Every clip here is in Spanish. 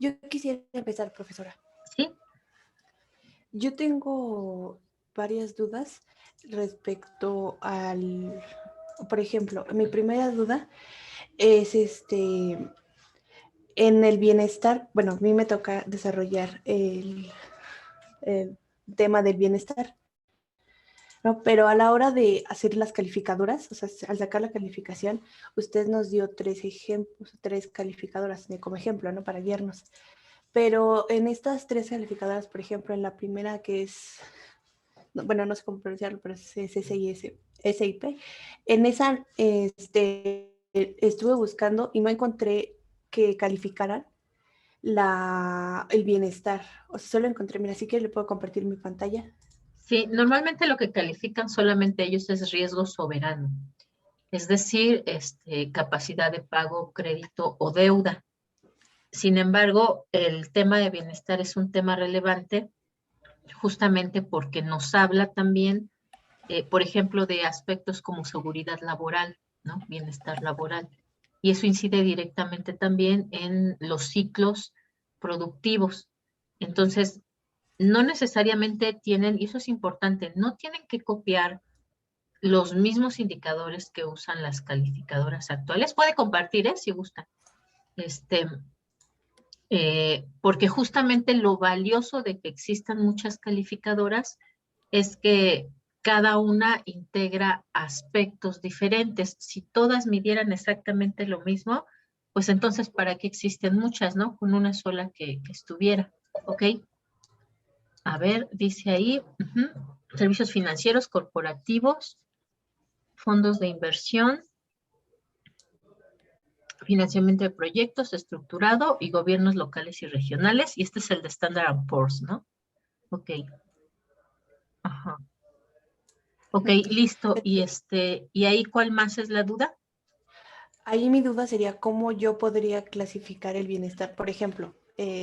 Yo quisiera empezar, profesora. Sí. Yo tengo varias dudas respecto por ejemplo, mi primera duda es en el bienestar. Bueno, a mí me toca desarrollar el tema del bienestar, ¿no? Pero a la hora de hacer las calificadoras, o sea, al sacar la calificación, usted nos dio 3 ejemplos, 3 calificadoras como ejemplo, ¿no? Para guiarnos. Pero en estas 3 calificadoras, por ejemplo, en la primera que es, bueno, no sé cómo pronunciarlo, pero es SIP, en esa estuve buscando y no encontré que calificaran el bienestar. O sea, solo encontré, mira, así que le puedo compartir mi pantalla. Sí, normalmente lo que califican solamente ellos es riesgo soberano, es decir, capacidad de pago, crédito o deuda. Sin embargo, el tema de bienestar es un tema relevante justamente porque nos habla también, por ejemplo, de aspectos como seguridad laboral, ¿no? Bienestar laboral. Y eso incide directamente también en los ciclos productivos. Entonces, no necesariamente tienen, y eso es importante, no tienen que copiar los mismos indicadores que usan las calificadoras actuales. Puede compartir, si gusta. Este, Porque justamente lo valioso de que existan muchas calificadoras es que cada una integra aspectos diferentes. Si todas midieran exactamente lo mismo, pues entonces, ¿para qué existen muchas, no? Con una sola que estuviera, ¿ok? A ver, dice ahí, servicios financieros corporativos, fondos de inversión, financiamiento de proyectos estructurado y gobiernos locales y regionales. Y este es el de Standard & Poor's, ¿no? Ok. Ajá. Ok, listo. ¿Y ahí cuál más es la duda? Ahí mi duda sería cómo yo podría clasificar el bienestar. Por ejemplo,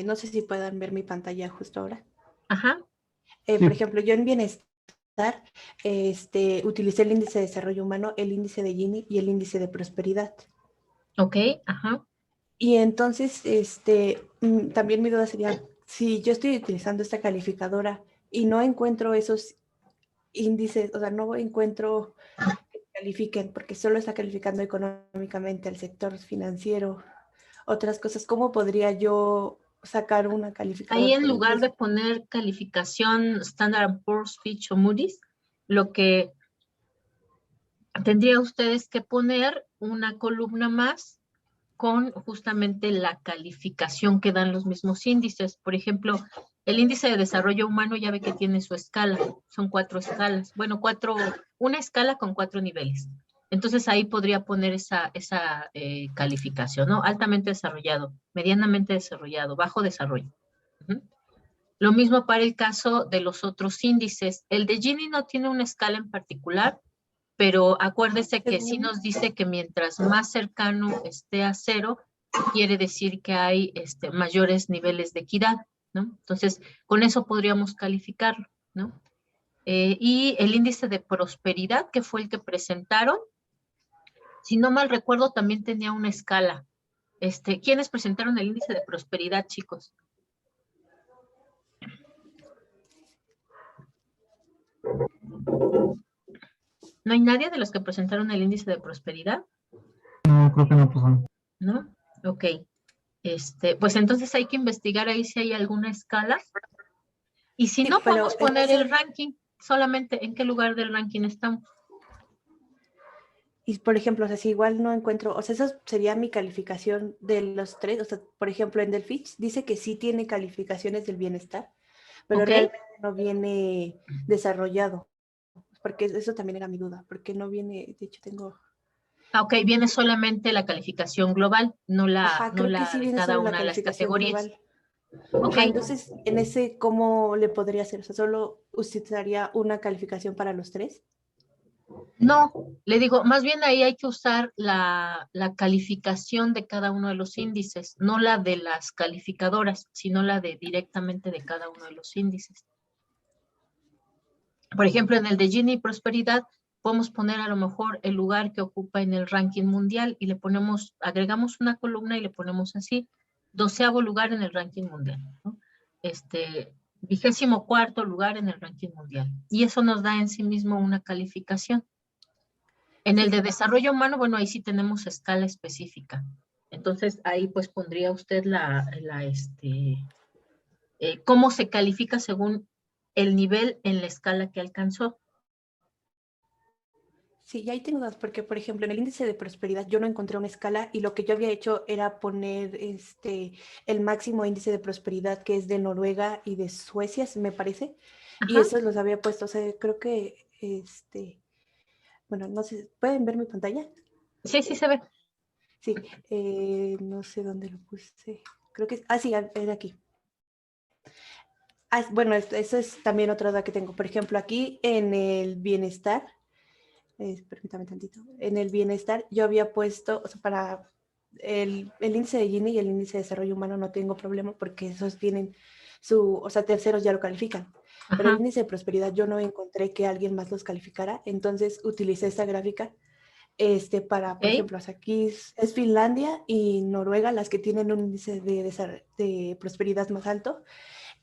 no sé si puedan ver mi pantalla justo ahora. Ajá. Por ejemplo, yo en bienestar utilicé el índice de desarrollo humano, el índice de Gini y el índice de prosperidad. Ok, ajá. Y entonces, también mi duda sería, si yo estoy utilizando esta calificadora y no encuentro esos índices, o sea, no encuentro que califiquen, porque solo está calificando económicamente al sector financiero, otras cosas, ¿cómo podría yo sacar una Ahí calificadora? en lugar de poner calificación Standard & Poor's, Fitch o Moody's, lo que tendría ustedes que poner una columna más con justamente la calificación que dan los mismos índices. Por ejemplo, el índice de desarrollo humano ya ve que tiene su escala, son 4 escalas. Bueno, una escala con 4 niveles. Entonces ahí podría poner esa calificación, ¿no? Altamente desarrollado, medianamente desarrollado, bajo desarrollo. Lo mismo para el caso de los otros índices. El de Gini no tiene una escala en particular, pero acuérdese que sí nos dice que mientras más cercano esté a 0, quiere decir que hay mayores niveles de equidad, ¿no? Entonces, con eso podríamos calificarlo, ¿no? Y el índice de prosperidad, que fue el que presentaron, si no mal recuerdo, también tenía una escala. ¿Quiénes presentaron el índice de prosperidad, chicos? ¿No hay nadie de los que presentaron el índice de prosperidad? No, creo que no pasó. ¿No? Ok. Pues entonces hay que investigar ahí si hay alguna escala. Y si Sí, no, pero podemos poner el ranking, solamente en qué lugar del ranking estamos. y por ejemplo, o sea, si igual no encuentro, o sea, esa sería mi calificación de los 3, o sea, por ejemplo, en del Fitch dice que sí tiene calificaciones del bienestar, pero ¿Ok? realmente no viene desarrollado, porque eso también era mi duda, porque no viene, de hecho tengo... Ok, viene solamente la calificación global, no Ajá, no creo que la sí de viene cada solo la una de las calificación categorías. global. Ok, Ajá, entonces, en ese, ¿cómo le podría hacer? O sea, ¿solo utilizaría una calificación para los 3? no, le digo, más bien ahí hay que usar la calificación de cada uno de los índices, no la de las calificadoras, sino la de directamente de cada uno de los índices. Por ejemplo, en el de Gini y Prosperidad, podemos poner a lo mejor el lugar que ocupa en el ranking mundial y le ponemos, agregamos una columna y le ponemos así. 12º lugar en el ranking mundial, ¿no? 24º lugar en el ranking mundial. Y eso nos da en sí mismo una calificación. En el de desarrollo humano, bueno, ahí sí tenemos escala específica. Entonces, ahí pues pondría usted cómo se califica según el nivel en la escala que alcanzó. Sí, y ahí tengo dudas, porque por ejemplo en el índice de prosperidad yo no encontré una escala y lo que yo había hecho era poner el máximo índice de prosperidad que es de Noruega y de Suecia, me parece, y Ajá. esos los había puesto, o sea, creo que, bueno, no sé, ¿pueden ver mi pantalla? Sí, sí se ve. Sí, no sé dónde lo puse, creo que, sí, era aquí. Bueno, eso es también otra duda que tengo, por ejemplo, aquí en el bienestar, permítame tantito, en el bienestar yo había puesto, o sea, para el índice de Gini y el índice de desarrollo humano no tengo problema porque esos tienen o sea, terceros ya lo califican. Pero el Ajá. índice de prosperidad yo no encontré que alguien más los calificara, entonces utilicé esta gráfica para, por Ok. ejemplo, aquí es Finlandia y Noruega las que tienen un índice de prosperidad más alto,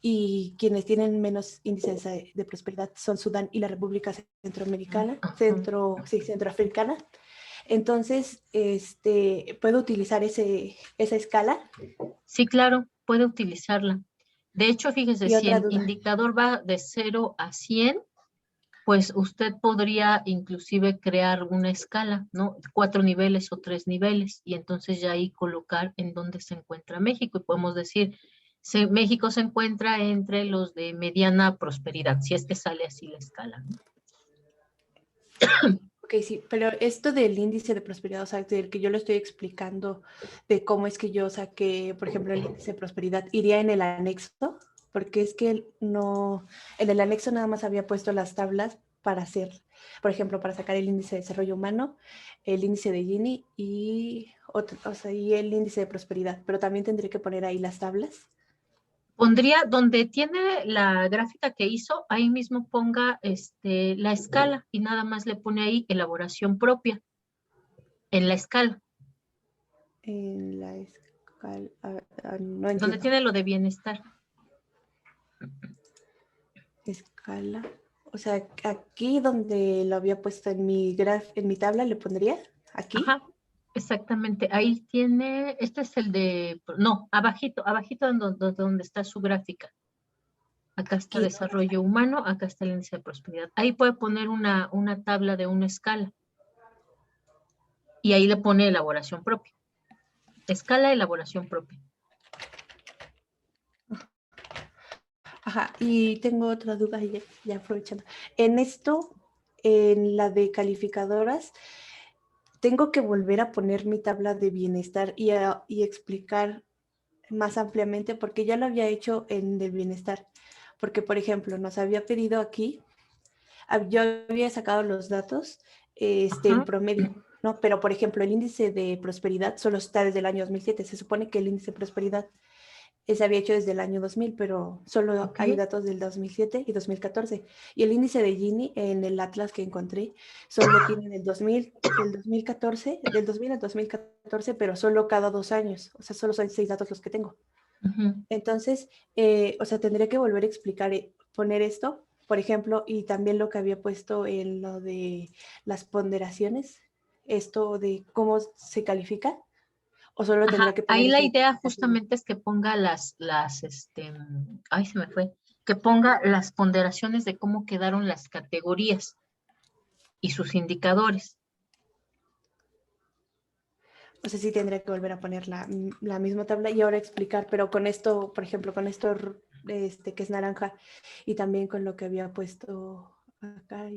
y quienes tienen menos índices de prosperidad son Sudán y la República Centroamericana, Ajá. Centroafricana. Entonces, puedo utilizar esa escala. Sí, claro, puede utilizarla. De hecho, fíjese, Y si otra el duda. indicador va de 0 a 100, pues usted podría inclusive crear una escala, ¿no? 4 niveles o 3 niveles, y entonces ya ahí colocar en dónde se encuentra México. Y podemos decir, México se encuentra entre los de mediana prosperidad, si es que sale así la escala, ¿no? Ok, sí, pero esto del índice de prosperidad, o sea, del que yo lo estoy explicando, de cómo es que yo saqué, por ejemplo, el índice de prosperidad, iría en el anexo, porque es que no, en el anexo nada más había puesto las tablas para hacer, por ejemplo, para sacar el índice de desarrollo humano, el índice de Gini y el índice de prosperidad, pero también tendría que poner ahí las tablas. Pondría donde tiene la gráfica que hizo, ahí mismo ponga la escala y nada más le pone ahí elaboración propia en la escala, En la escala, no donde entiendo. tiene lo de bienestar. Escala. O sea, aquí donde lo había puesto en mi tabla, le pondría aquí. Ajá, exactamente. Ahí tiene, este es el de, no, abajito, abajito donde está su gráfica. Acá está Aquí. desarrollo humano, acá está el índice de prosperidad. Ahí puede poner una tabla de una escala y ahí le pone elaboración propia. Escala, elaboración propia. Ajá. Y tengo otra duda ya aprovechando. En esto, en la de calificadoras, tengo que volver a poner mi tabla de bienestar y explicar más ampliamente, porque ya lo había hecho en el bienestar. Porque, por ejemplo, nos había pedido aquí, yo había sacado los datos, en Ajá. promedio, ¿no? Pero, por ejemplo, el índice de prosperidad solo está desde el año 2007. Se supone que el índice de prosperidad se había hecho desde el año 2000, pero solo Ok. hay datos del 2007 y 2014. Y el índice de Gini en el Atlas que encontré solo tiene del 2014, del 2000 al 2014, pero solo cada 2 años. O sea, solo son 6 datos los que tengo. Ujú. Entonces, o sea, tendría que volver a explicar, poner esto, por ejemplo, y también lo que había puesto en lo de las ponderaciones, esto de cómo se califica, o solo Ajá, tendría que poner ahí la esta idea explicación. justamente es que ponga ay, se me fue, que ponga las ponderaciones de cómo quedaron las categorías y sus indicadores. O sea, sí tendría que volver a poner la misma tabla y ahora explicar, pero con esto, por ejemplo, con esto que es naranja y también con lo que había puesto acá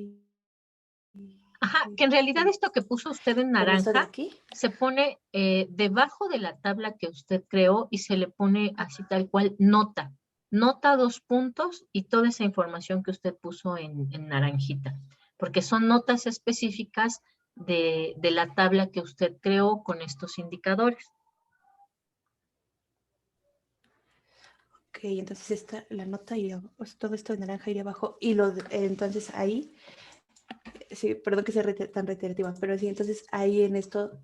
Ajá, que en realidad esto que puso usted en con esto de naranja aquí. se pone debajo de la tabla que usted creó y se le pone así tal cual nota. Nota 2 puntos y toda esa información que usted puso en naranjita, porque son notas específicas de la tabla que usted creó con estos indicadores. Ok, entonces la nota iría, pues, todo esto de naranja iría abajo y entonces ahí, sí, perdón que sea tan reiterativa, pero sí, entonces ahí en esto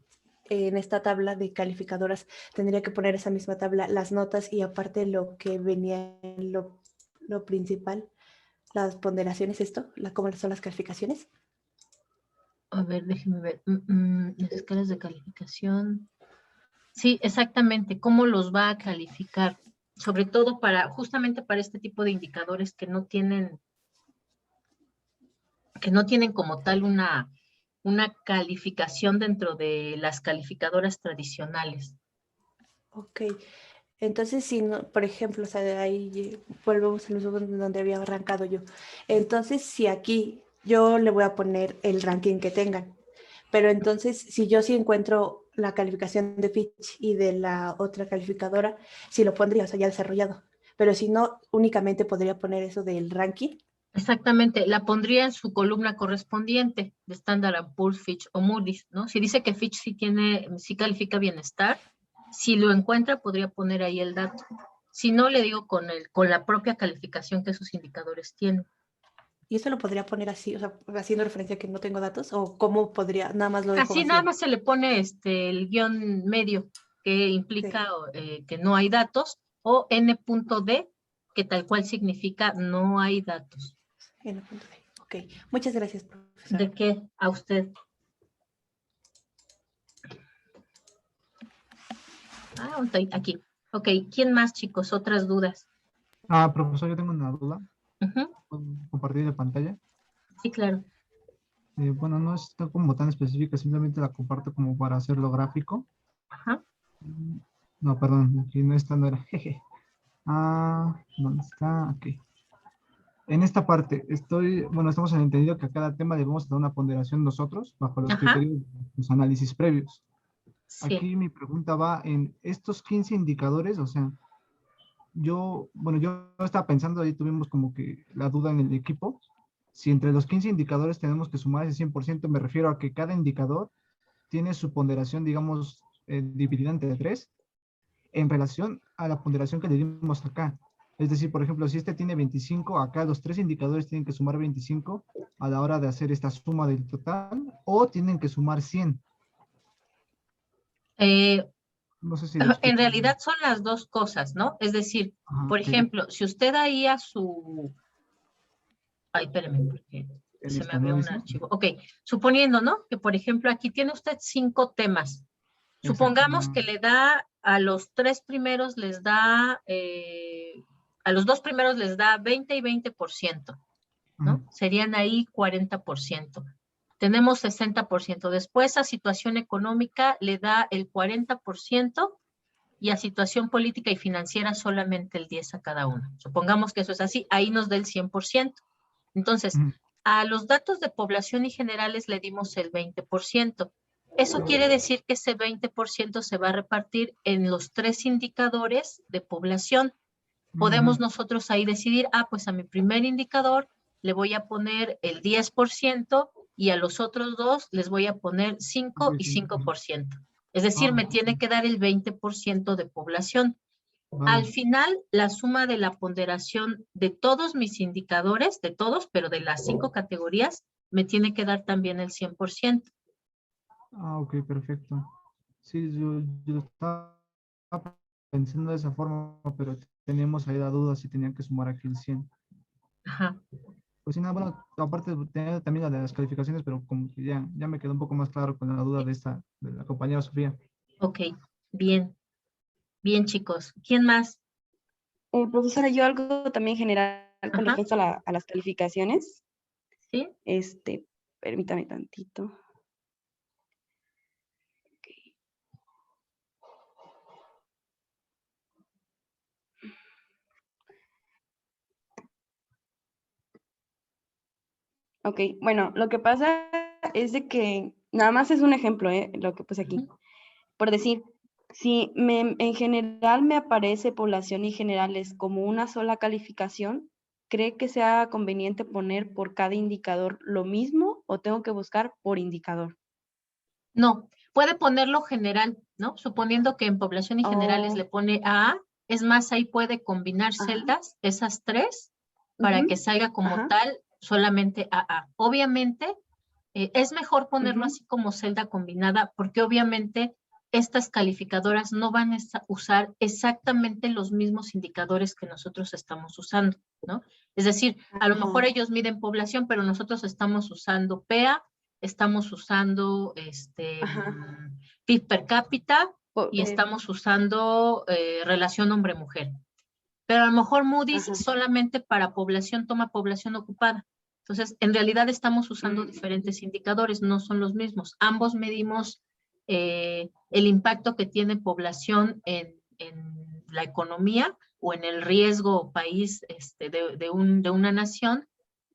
en esta tabla de calificadoras tendría que poner esa misma tabla, las notas y aparte lo que venía en lo principal, las ponderaciones, cómo son las calificaciones. A ver, déjeme ver. Las escalas de calificación. Sí, exactamente. ¿Cómo los va a calificar? Sobre todo justamente para este tipo de indicadores que no tienen como tal una calificación dentro de las calificadoras tradicionales. Ok. Entonces, si no, por ejemplo, o sea, ahí volvemos al mismo donde había arrancado yo. Entonces, si aquí yo le voy a poner el ranking que tengan, pero entonces, si yo sí encuentro la calificación de Fitch y de la otra calificadora, sí lo pondría, o sea, ya desarrollado. Pero si no, únicamente podría poner eso del ranking. Exactamente, la pondría en su columna correspondiente de Standard & Poor's, Fitch o Moody's, ¿no? Si dice que Fitch sí califica bienestar, si lo encuentra podría poner ahí el dato. Si no, le digo con la propia calificación que sus indicadores tienen. ¿Y eso lo podría poner así, o sea, haciendo referencia a que no tengo datos? ¿O cómo podría, nada más lo dejo Así vacío? nada más se le pone el guión medio, que implica que no hay datos, o N.D, que tal cual significa no hay datos. N.D. Ok, muchas gracias, profesora. ¿De qué? A usted. Aquí. Ok, ¿quién más, chicos? Otras dudas. Profesor, yo tengo una duda. ¿Puedo compartir la pantalla? Sí, claro. Bueno, no está como tan específica, simplemente la comparto como para hacerlo gráfico. Ajá. No, perdón, aquí no está, no era. Jeje. ¿Dónde está? Aquí. En esta parte, estamos en el entendido que a cada tema debemos dar una ponderación nosotros, bajo los Ajá. criterios de los análisis previos. Sí. Aquí mi pregunta va en estos 15 indicadores, o sea, yo estaba pensando, ahí tuvimos como que la duda en el equipo, si entre los 15 indicadores tenemos que sumar ese 100%, me refiero a que cada indicador tiene su ponderación, digamos, dividida entre 3, en relación a la ponderación que le dimos acá. Es decir, por ejemplo, si este tiene 25, acá los 3 indicadores tienen que sumar 25 a la hora de hacer esta suma del total, o tienen que sumar 100. No sé si lo En explico bien. realidad son las dos cosas, ¿no? Es decir, Ajá, por ok. ejemplo, si usted ahí Ay, espérame, porque se me Listo, ¿no? abrió un ¿Listo? archivo. Ok, suponiendo, ¿no? Que, por ejemplo, aquí tiene usted 5 temas. Exacto. Supongamos que le da a los 3 primeros a los 2 primeros les da 20 y 20%, ¿no? Serían ahí 40%. Tenemos 60%. Después a situación económica le da el 40% y a situación política y financiera solamente el 10% a cada uno. Supongamos que eso es así, ahí nos da el 100%. Entonces, a los datos de población y generales le dimos el 20%. Eso quiere decir que ese 20% se va a repartir en los 3 indicadores de población. Podemos nosotros ahí decidir, pues a mi primer indicador le voy a poner el 10% y a los otros 2 les voy a poner 5 y 5%. Es decir, me tiene que dar el 20% de población. Al final, la suma de la ponderación de todos mis indicadores, de todos, pero de las 5 categorías, me tiene que dar también el 100%. Ok, perfecto. Sí, yo estaba pensando de esa forma, pero teníamos ahí la duda si tenían que sumar aquí el 100. Ajá. Pues sí, nada, bueno, aparte tenía también la de las calificaciones, pero como que ya me quedó un poco más claro con la duda de la compañera Sofía. Ok, bien. Bien, chicos. ¿Quién más? Profesora, yo algo también general con Ajá. respecto a las calificaciones. ¿Sí? Permítame tantito. Ok, bueno, lo que pasa es de que, nada más es un ejemplo, lo que puse aquí. Por decir, si en general me aparece población y generales como una sola calificación, ¿cree que sea conveniente poner por cada indicador lo mismo o tengo que buscar por indicador? No, puede ponerlo general, ¿no? Suponiendo que en población y generales le pone A, es más, ahí puede combinar celdas, esas 3, para que salga como tal solamente AA. Obviamente, Es mejor ponerlo Ujú. así como celda combinada, porque obviamente estas calificadoras no van a usar exactamente los mismos indicadores que nosotros estamos usando, ¿no? Es decir, a lo mejor Ajá. ellos miden población, pero nosotros estamos usando PEA, estamos usando Ajá. PIB per cápita y Eh, estamos usando relación hombre-mujer. Pero a lo mejor Moody's ajá. solamente para población toma población ocupada. Entonces, en realidad estamos usando diferentes indicadores, no son los mismos. Ambos medimos el impacto que tiene población en la economía o en el riesgo país de una nación,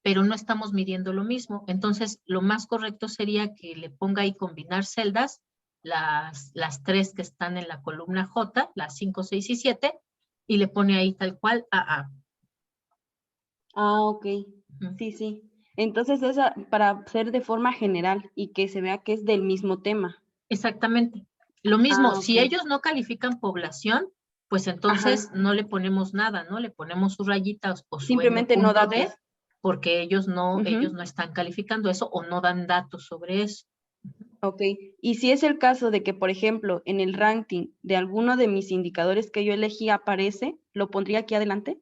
pero no estamos midiendo lo mismo. Entonces, lo más correcto sería que le ponga ahí combinar celdas, las 3 que están en la columna J, las 5, 6 y 7, y le pone ahí tal cual AA. Ok. Sí, sí. Entonces esa para hacer de forma general y que se vea que es del mismo tema. Exactamente. Lo mismo, Ok. si ellos no califican población, pues entonces Ajá. no le ponemos nada, ¿no? Le ponemos sus rayitas o su Simplemente no N.D, datos. porque ellos Ujú. no están calificando eso o no dan datos sobre eso. Ok. Y si es el caso de que, por ejemplo, en el ranking de alguno de mis indicadores que yo elegí aparece, ¿lo pondría aquí adelante?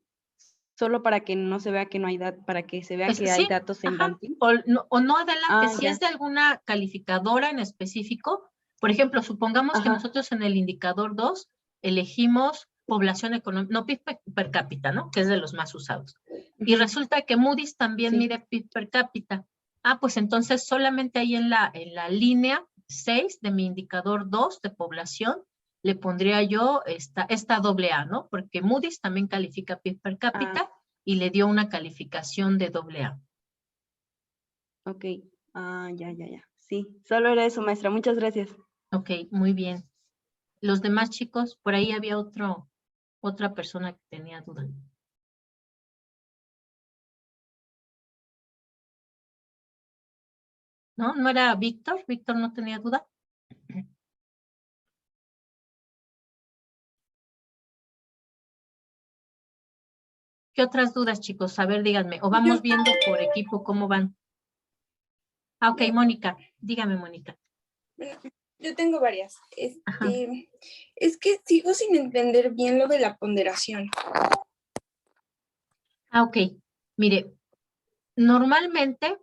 Solo para que no se vea que no hay datos, para que se vea que hay Sí, datos en ajá. ranking. O no adelante, Ah, si ya. es de alguna calificadora en específico, por ejemplo, supongamos que Ajá. nosotros en el indicador 2 elegimos población económica, no PIB per cápita, ¿no? Que es de los más usados. Y Ujú. resulta que Moody's también Sí. mide PIB per cápita. Ah, pues entonces solamente ahí en la línea 6 de mi indicador 2 de población, le pondría yo esta doble A, ¿no? Porque Moody's también califica PIB per Ah, cápita y le dio una calificación de AA. ok. Ah, ya, ya, ya. Sí, solo era eso, maestra. Muchas gracias. Ok, muy bien. Los demás chicos, por ahí había otra persona que tenía duda. ¿No? ¿No era Víctor? ¿Víctor no tenía duda? ¿Qué otras dudas, chicos? A ver, díganme. O vamos viendo por equipo cómo van. Ah, ok, Mónica. Dígame, Mónica. Yo tengo varias. Ajá. Es que sigo sin entender bien lo de la ponderación. Ah, ok. Mire, normalmente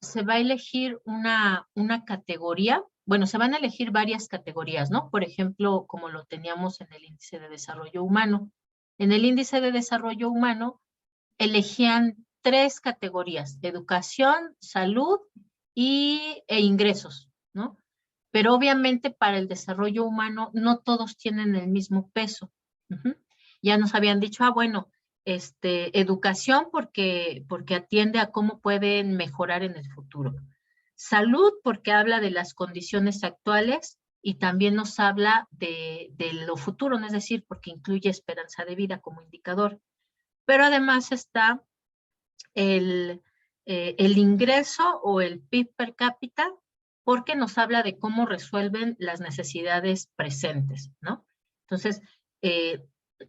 se va a elegir una categoría. Bueno, se van a elegir varias categorías, ¿no? Por ejemplo, como lo teníamos en el índice de desarrollo humano. En el índice de desarrollo humano elegían 3 categorías: educación, salud e ingresos, ¿no? Pero obviamente para el desarrollo humano no todos tienen el mismo peso. Uh-huh. Ya nos habían dicho, bueno, educación porque atiende a cómo pueden mejorar en el futuro. Salud porque habla de las condiciones actuales y también nos habla de lo futuro, ¿no? Es decir, porque incluye esperanza de vida como indicador. Pero además está el ingreso o el PIB per cápita, porque nos habla de cómo resuelven las necesidades presentes, ¿no? Entonces,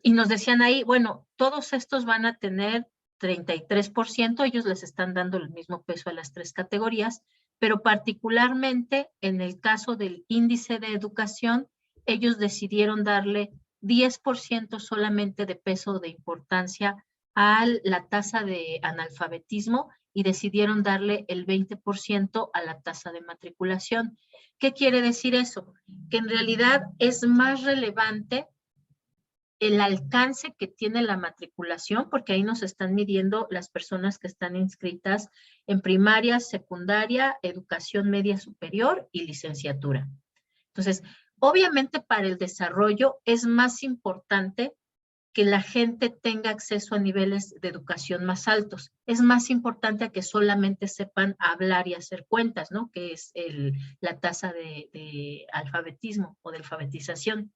y nos decían ahí, bueno, todos estos van a tener 33%, ellos les están dando el mismo peso a las 3 categorías, pero particularmente en el caso del índice de educación, ellos decidieron darle 10% solamente de peso de importancia a la tasa de analfabetismo y decidieron darle el 20% a la tasa de matriculación. ¿Qué quiere decir eso? Que en realidad es más relevante el alcance que tiene la matriculación, porque ahí nos están midiendo las personas que están inscritas en primaria, secundaria, educación media superior y licenciatura. Entonces, obviamente para el desarrollo es más importante que la gente tenga acceso a niveles de educación más altos. Es más importante a que solamente sepan hablar y hacer cuentas, ¿no? Que es la tasa de alfabetismo o de alfabetización.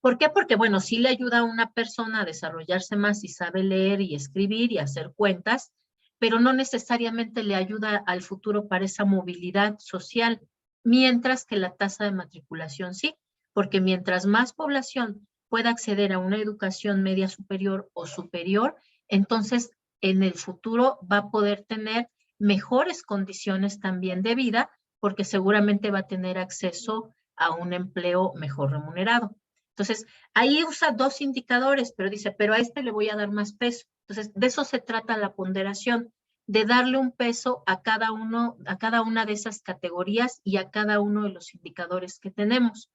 ¿Por qué? Porque, bueno, sí le ayuda a una persona a desarrollarse más y sabe leer y escribir y hacer cuentas, pero no necesariamente le ayuda al futuro para esa movilidad social, mientras que la tasa de matriculación sí, porque mientras más población pueda acceder a una educación media superior o superior, entonces en el futuro va a poder tener mejores condiciones también de vida, porque seguramente va a tener acceso a un empleo mejor remunerado. Entonces, ahí usa 2 indicadores, pero dice, pero a este le voy a dar más peso. Entonces, de eso se trata la ponderación, de darle un peso a cada una de esas categorías y a cada uno de los indicadores que tenemos.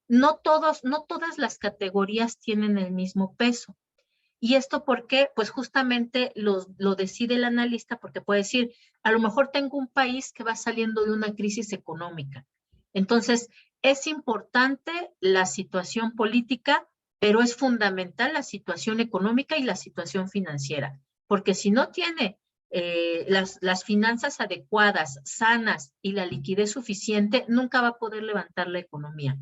No todas las categorías tienen el mismo peso. ¿Y esto por qué? Pues justamente lo decide el analista, porque puede decir, a lo mejor tengo un país que va saliendo de una crisis económica. Entonces, es importante la situación política, pero es fundamental la situación económica y la situación financiera, porque si no tiene las finanzas adecuadas, sanas y la liquidez suficiente, nunca va a poder levantar la economía.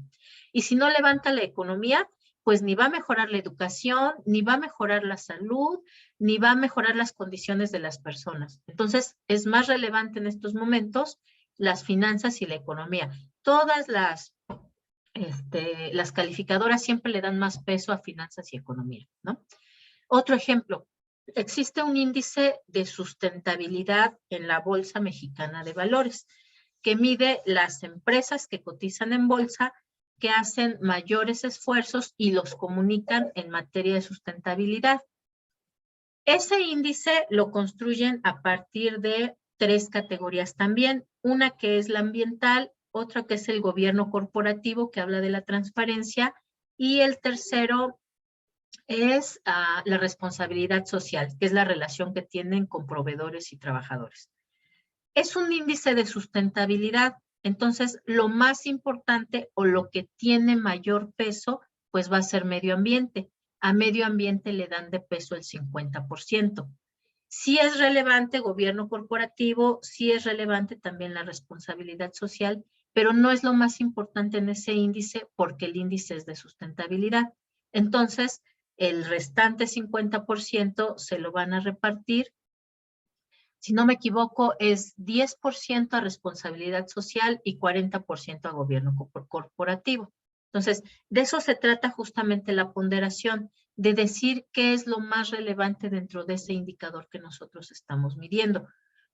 Y si no levanta la economía, pues ni va a mejorar la educación, ni va a mejorar la salud, ni va a mejorar las condiciones de las personas. Entonces, es más relevante en estos momentos las finanzas y la economía. Todas las calificadoras siempre le dan más peso a finanzas y economía, ¿no? Otro ejemplo, existe un índice de sustentabilidad en la Bolsa Mexicana de Valores que mide las empresas que cotizan en bolsa, que hacen mayores esfuerzos y los comunican en materia de sustentabilidad. Ese índice lo construyen a partir de 3 categorías también, una que es la ambiental, otra que es el gobierno corporativo, que habla de la transparencia, y el tercero es la responsabilidad social, que es la relación que tienen con proveedores y trabajadores. Es un índice de sustentabilidad. Entonces, lo más importante o lo que tiene mayor peso, pues va a ser medio ambiente. A medio ambiente le dan de peso el 50%. Sí es relevante gobierno corporativo, sí es relevante también la responsabilidad social, pero no es lo más importante en ese índice porque el índice es de sustentabilidad. Entonces, el restante 50% se lo van a repartir. Si no me equivoco, es 10% a responsabilidad social y 40% a gobierno corporativo. Entonces, de eso se trata justamente la ponderación, de decir qué es lo más relevante dentro de ese indicador que nosotros estamos midiendo.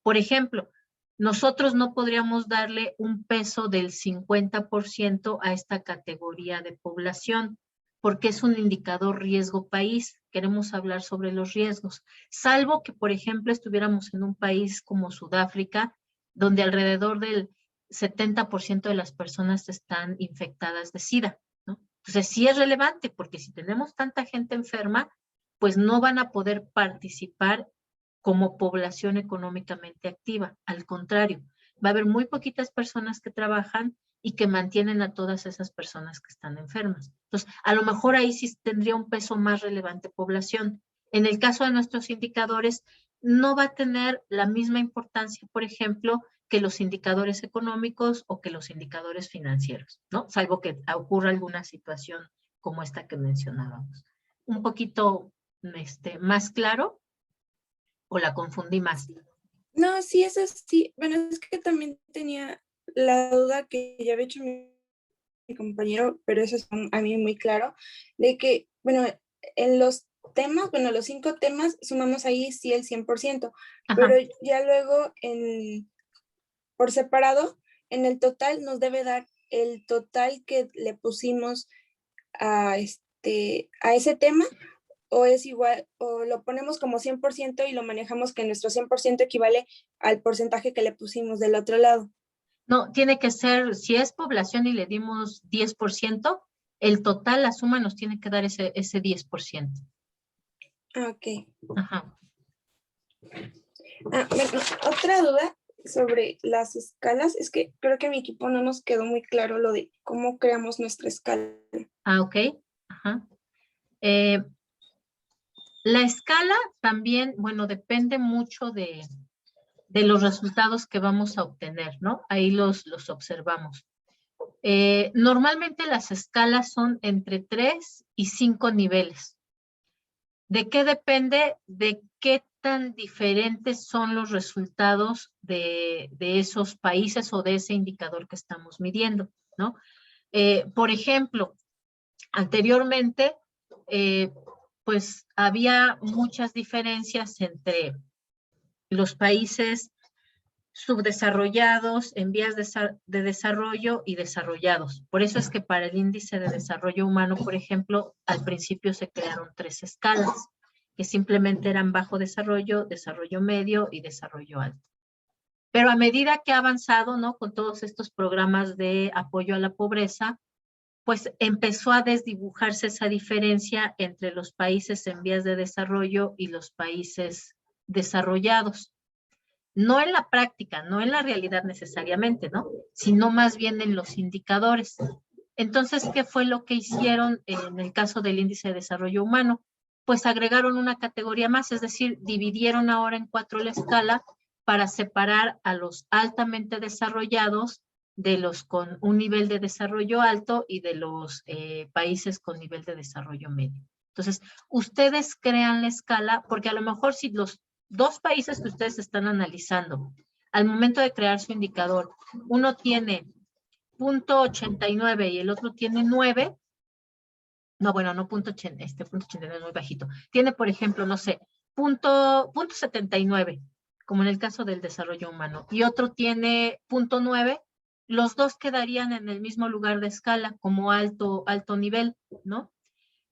Por ejemplo, nosotros no podríamos darle un peso del 50% a esta categoría de población, porque es un indicador riesgo país. Queremos hablar sobre los riesgos, salvo que, por ejemplo, estuviéramos en un país como Sudáfrica, donde alrededor del 70% de las personas están infectadas de SIDA, ¿no? Entonces, sí es relevante, porque si tenemos tanta gente enferma, pues no van a poder participar como población económicamente activa. Al contrario, va a haber muy poquitas personas que trabajan y que mantienen a todas esas personas que están enfermas. Entonces, a lo mejor ahí sí tendría un peso más relevante población. En el caso de nuestros indicadores, no va a tener la misma importancia, por ejemplo, que los indicadores económicos o que los indicadores financieros, ¿no? Salvo que ocurra alguna situación como esta que mencionábamos. Un poquito más claro, ¿o la confundí más? No, sí, eso sí. Bueno, es que también tenía la duda que ya había hecho mi compañero, pero eso es a mí muy claro, de que, bueno, en los temas, bueno, los 5 temas, sumamos ahí sí el 100%, Ajá. pero ya luego por separado, en el total nos debe dar el total que le pusimos a ese tema, o es igual, o lo ponemos como 100% y lo manejamos que nuestro 100% equivale al porcentaje que le pusimos del otro lado. No, tiene que ser, si es población y le dimos 10%, el total, la suma nos tiene que dar ese 10%. Ok. Ajá. Bueno, otra duda sobre las escalas es que creo que a mi equipo no nos quedó muy claro lo de cómo creamos nuestra escala. Ok. Ajá. La escala también, bueno, depende mucho de los resultados que vamos a obtener, ¿no? Ahí los observamos. Normalmente las escalas son entre 3 y 5 niveles. ¿De qué depende? De qué tan diferentes son los resultados de esos países o de ese indicador que estamos midiendo, ¿no? Por ejemplo, anteriormente, pues había muchas diferencias entre los países subdesarrollados, en vías de desarrollo y desarrollados. Por eso es que para el índice de desarrollo humano, por ejemplo, al principio se crearon 3 escalas, que simplemente eran bajo desarrollo, desarrollo medio y desarrollo alto. Pero a medida que ha avanzado, ¿no? Con todos estos programas de apoyo a la pobreza, pues empezó a desdibujarse esa diferencia entre los países en vías de desarrollo y los países desarrollados. No en la práctica, no en la realidad necesariamente, ¿no? Sino más bien en los indicadores. Entonces, ¿qué fue lo que hicieron en el caso del índice de desarrollo humano? Pues agregaron una categoría más, es decir, dividieron ahora en 4 la escala para separar a los altamente desarrollados de los con un nivel de desarrollo alto y de los países con nivel de desarrollo medio. Entonces, ustedes crean la escala, porque a lo mejor si los 2 países que ustedes están analizando, al momento de crear su indicador, uno tiene 0.89 y el otro tiene 9, no, bueno, no punto 89 es muy bajito. Tiene, por ejemplo, no sé, punto 79, como en el caso del desarrollo humano, y otro tiene 0.9, los 2 quedarían en el mismo lugar de escala, como alto nivel, ¿no?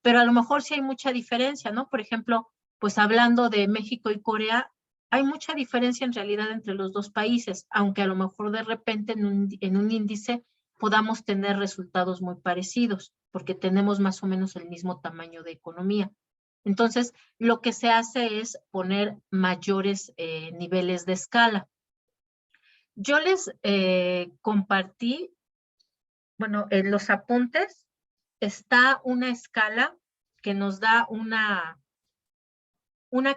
Pero a lo mejor sí hay mucha diferencia, ¿no? Por ejemplo, pues hablando de México y Corea, hay mucha diferencia en realidad entre los 2 países, aunque a lo mejor de repente en un índice podamos tener resultados muy parecidos, porque tenemos más o menos el mismo tamaño de economía. Entonces, lo que se hace es poner mayores niveles de escala. Yo les compartí, bueno, en los apuntes está una escala que nos da una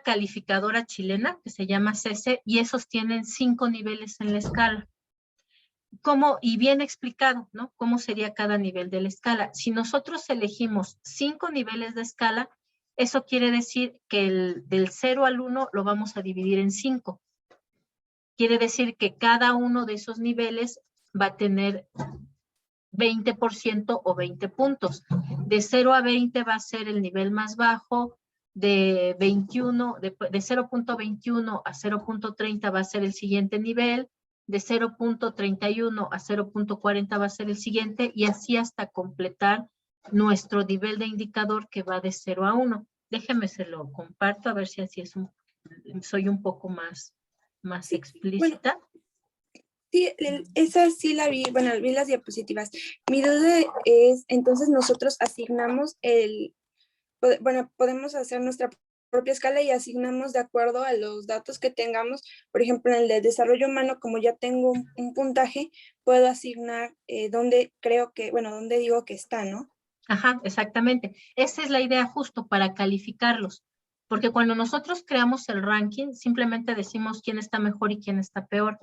calificadora chilena que se llama CESE y esos tienen 5 niveles en la escala. ¿Cómo? Y bien explicado, ¿no? ¿Cómo sería cada nivel de la escala? Si nosotros elegimos 5 niveles de escala, eso quiere decir que del 0 al 1 lo vamos a dividir en 5. Quiere decir que cada uno de esos niveles va a tener 20% o 20 puntos. De 0 a 20 va a ser el nivel más bajo, de 0.21 a 0.30 va a ser el siguiente nivel, de 0.31 a 0.40 va a ser el siguiente, y así hasta completar nuestro nivel de indicador que va de 0 a 1. Déjeme se lo comparto a ver si así soy un poco más Sí, explícita. Bueno, sí, esa sí la vi, bueno, vi las diapositivas. Mi duda es, entonces nosotros asignamos podemos hacer nuestra propia escala y asignamos de acuerdo a los datos que tengamos. Por ejemplo, en el de desarrollo humano, como ya tengo un puntaje, puedo asignar donde digo que está, ¿no? Ajá, exactamente. Esa es la idea justo para calificarlos. Porque cuando nosotros creamos el ranking, simplemente decimos quién está mejor y quién está peor.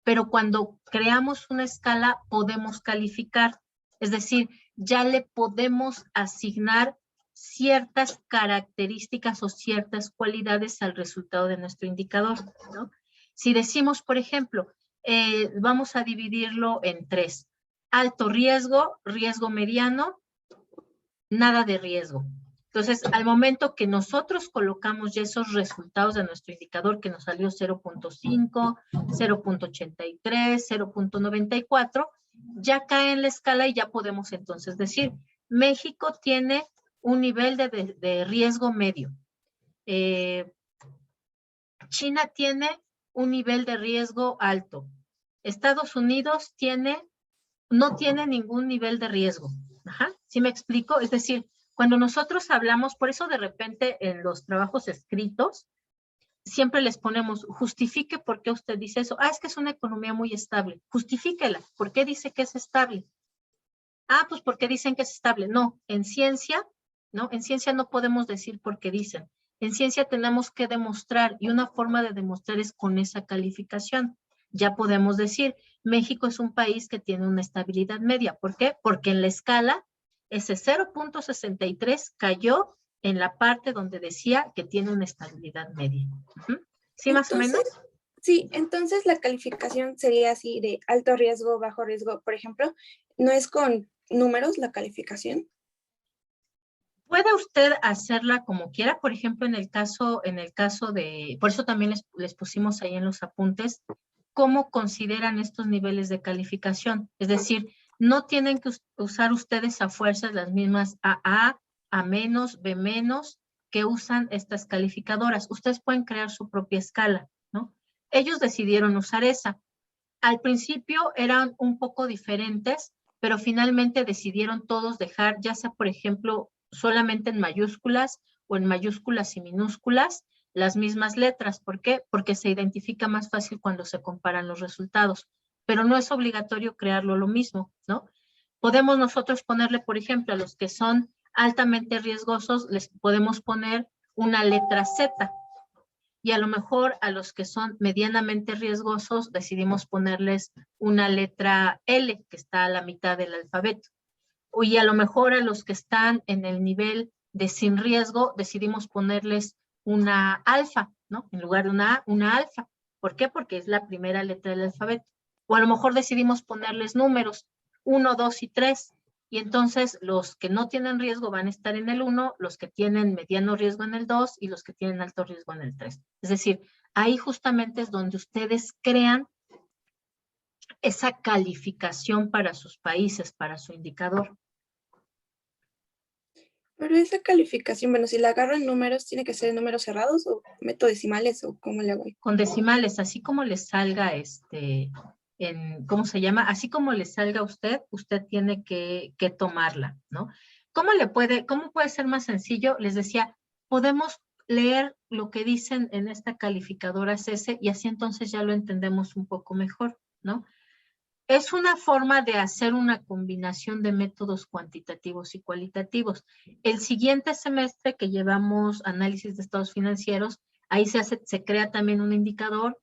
Pero cuando creamos una escala, podemos calificar. Es decir, ya le podemos asignar ciertas características o ciertas cualidades al resultado de nuestro indicador, ¿no? Si decimos, por ejemplo, vamos a dividirlo en 3. Alto riesgo, riesgo mediano, nada de riesgo. Entonces, al momento que nosotros colocamos ya esos resultados de nuestro indicador que nos salió 0.5, 0.83, 0.94, ya cae en la escala y ya podemos entonces decir, México tiene un nivel de riesgo medio. China tiene un nivel de riesgo alto. Estados Unidos no tiene ningún nivel de riesgo. Ajá, ¿sí me explico? Es decir, cuando nosotros hablamos, por eso de repente en los trabajos escritos, siempre les ponemos, justifique por qué usted dice eso. Es que es una economía muy estable. Justifíquela. ¿Por qué dice que es estable? Pues porque dicen que es estable. No, en ciencia, ¿no? En ciencia no podemos decir por qué dicen. En ciencia tenemos que demostrar, y una forma de demostrar es con esa calificación. Ya podemos decir, México es un país que tiene una estabilidad media. ¿Por qué? Porque en la escala, ese 0.63 cayó en la parte donde decía que tiene una estabilidad media. ¿Sí, más o menos? Sí, entonces la calificación sería así de alto riesgo, bajo riesgo, por ejemplo. ¿No es con números la calificación? Puede usted hacerla como quiera, por ejemplo, en el caso de, por eso también les pusimos ahí en los apuntes, cómo consideran estos niveles de calificación. Es decir, no tienen que usar ustedes a fuerzas las mismas AA, A menos, B menos, que usan estas calificadoras. Ustedes pueden crear su propia escala, ¿no? Ellos decidieron usar esa. Al principio eran un poco diferentes, pero finalmente decidieron todos dejar, ya sea, por ejemplo, solamente en mayúsculas o en mayúsculas y minúsculas, las mismas letras. ¿Por qué? Porque se identifica más fácil cuando se comparan los resultados. Pero no es obligatorio crearlo lo mismo, ¿no? Podemos nosotros ponerle, por ejemplo, a los que son altamente riesgosos, les podemos poner una letra Z. Y a lo mejor a los que son medianamente riesgosos decidimos ponerles una letra L, que está a la mitad del alfabeto. Y a lo mejor a los que están en el nivel de sin riesgo decidimos ponerles una alfa, ¿no? En lugar de una alfa. ¿Por qué? Porque es la primera letra del alfabeto. O a lo mejor decidimos ponerles números 1, 2 y 3. Y entonces los que no tienen riesgo van a estar en el 1, los que tienen mediano riesgo en el 2 y los que tienen alto riesgo en el 3. Es decir, ahí justamente es donde ustedes crean esa calificación para sus países, para su indicador. Pero esa calificación, bueno, si la agarro en números, ¿tiene que ser en números cerrados o meto decimales o cómo le hago? Con decimales, así como les salga ¿cómo se llama? Así como les salga a usted, usted tiene que tomarla, ¿no? ¿Cómo puede ser más sencillo? Les decía, podemos leer lo que dicen en esta calificadora CS y así entonces ya lo entendemos un poco mejor, ¿no? Es una forma de hacer una combinación de métodos cuantitativos y cualitativos. El siguiente semestre que llevamos análisis de estados financieros, ahí se crea también un indicador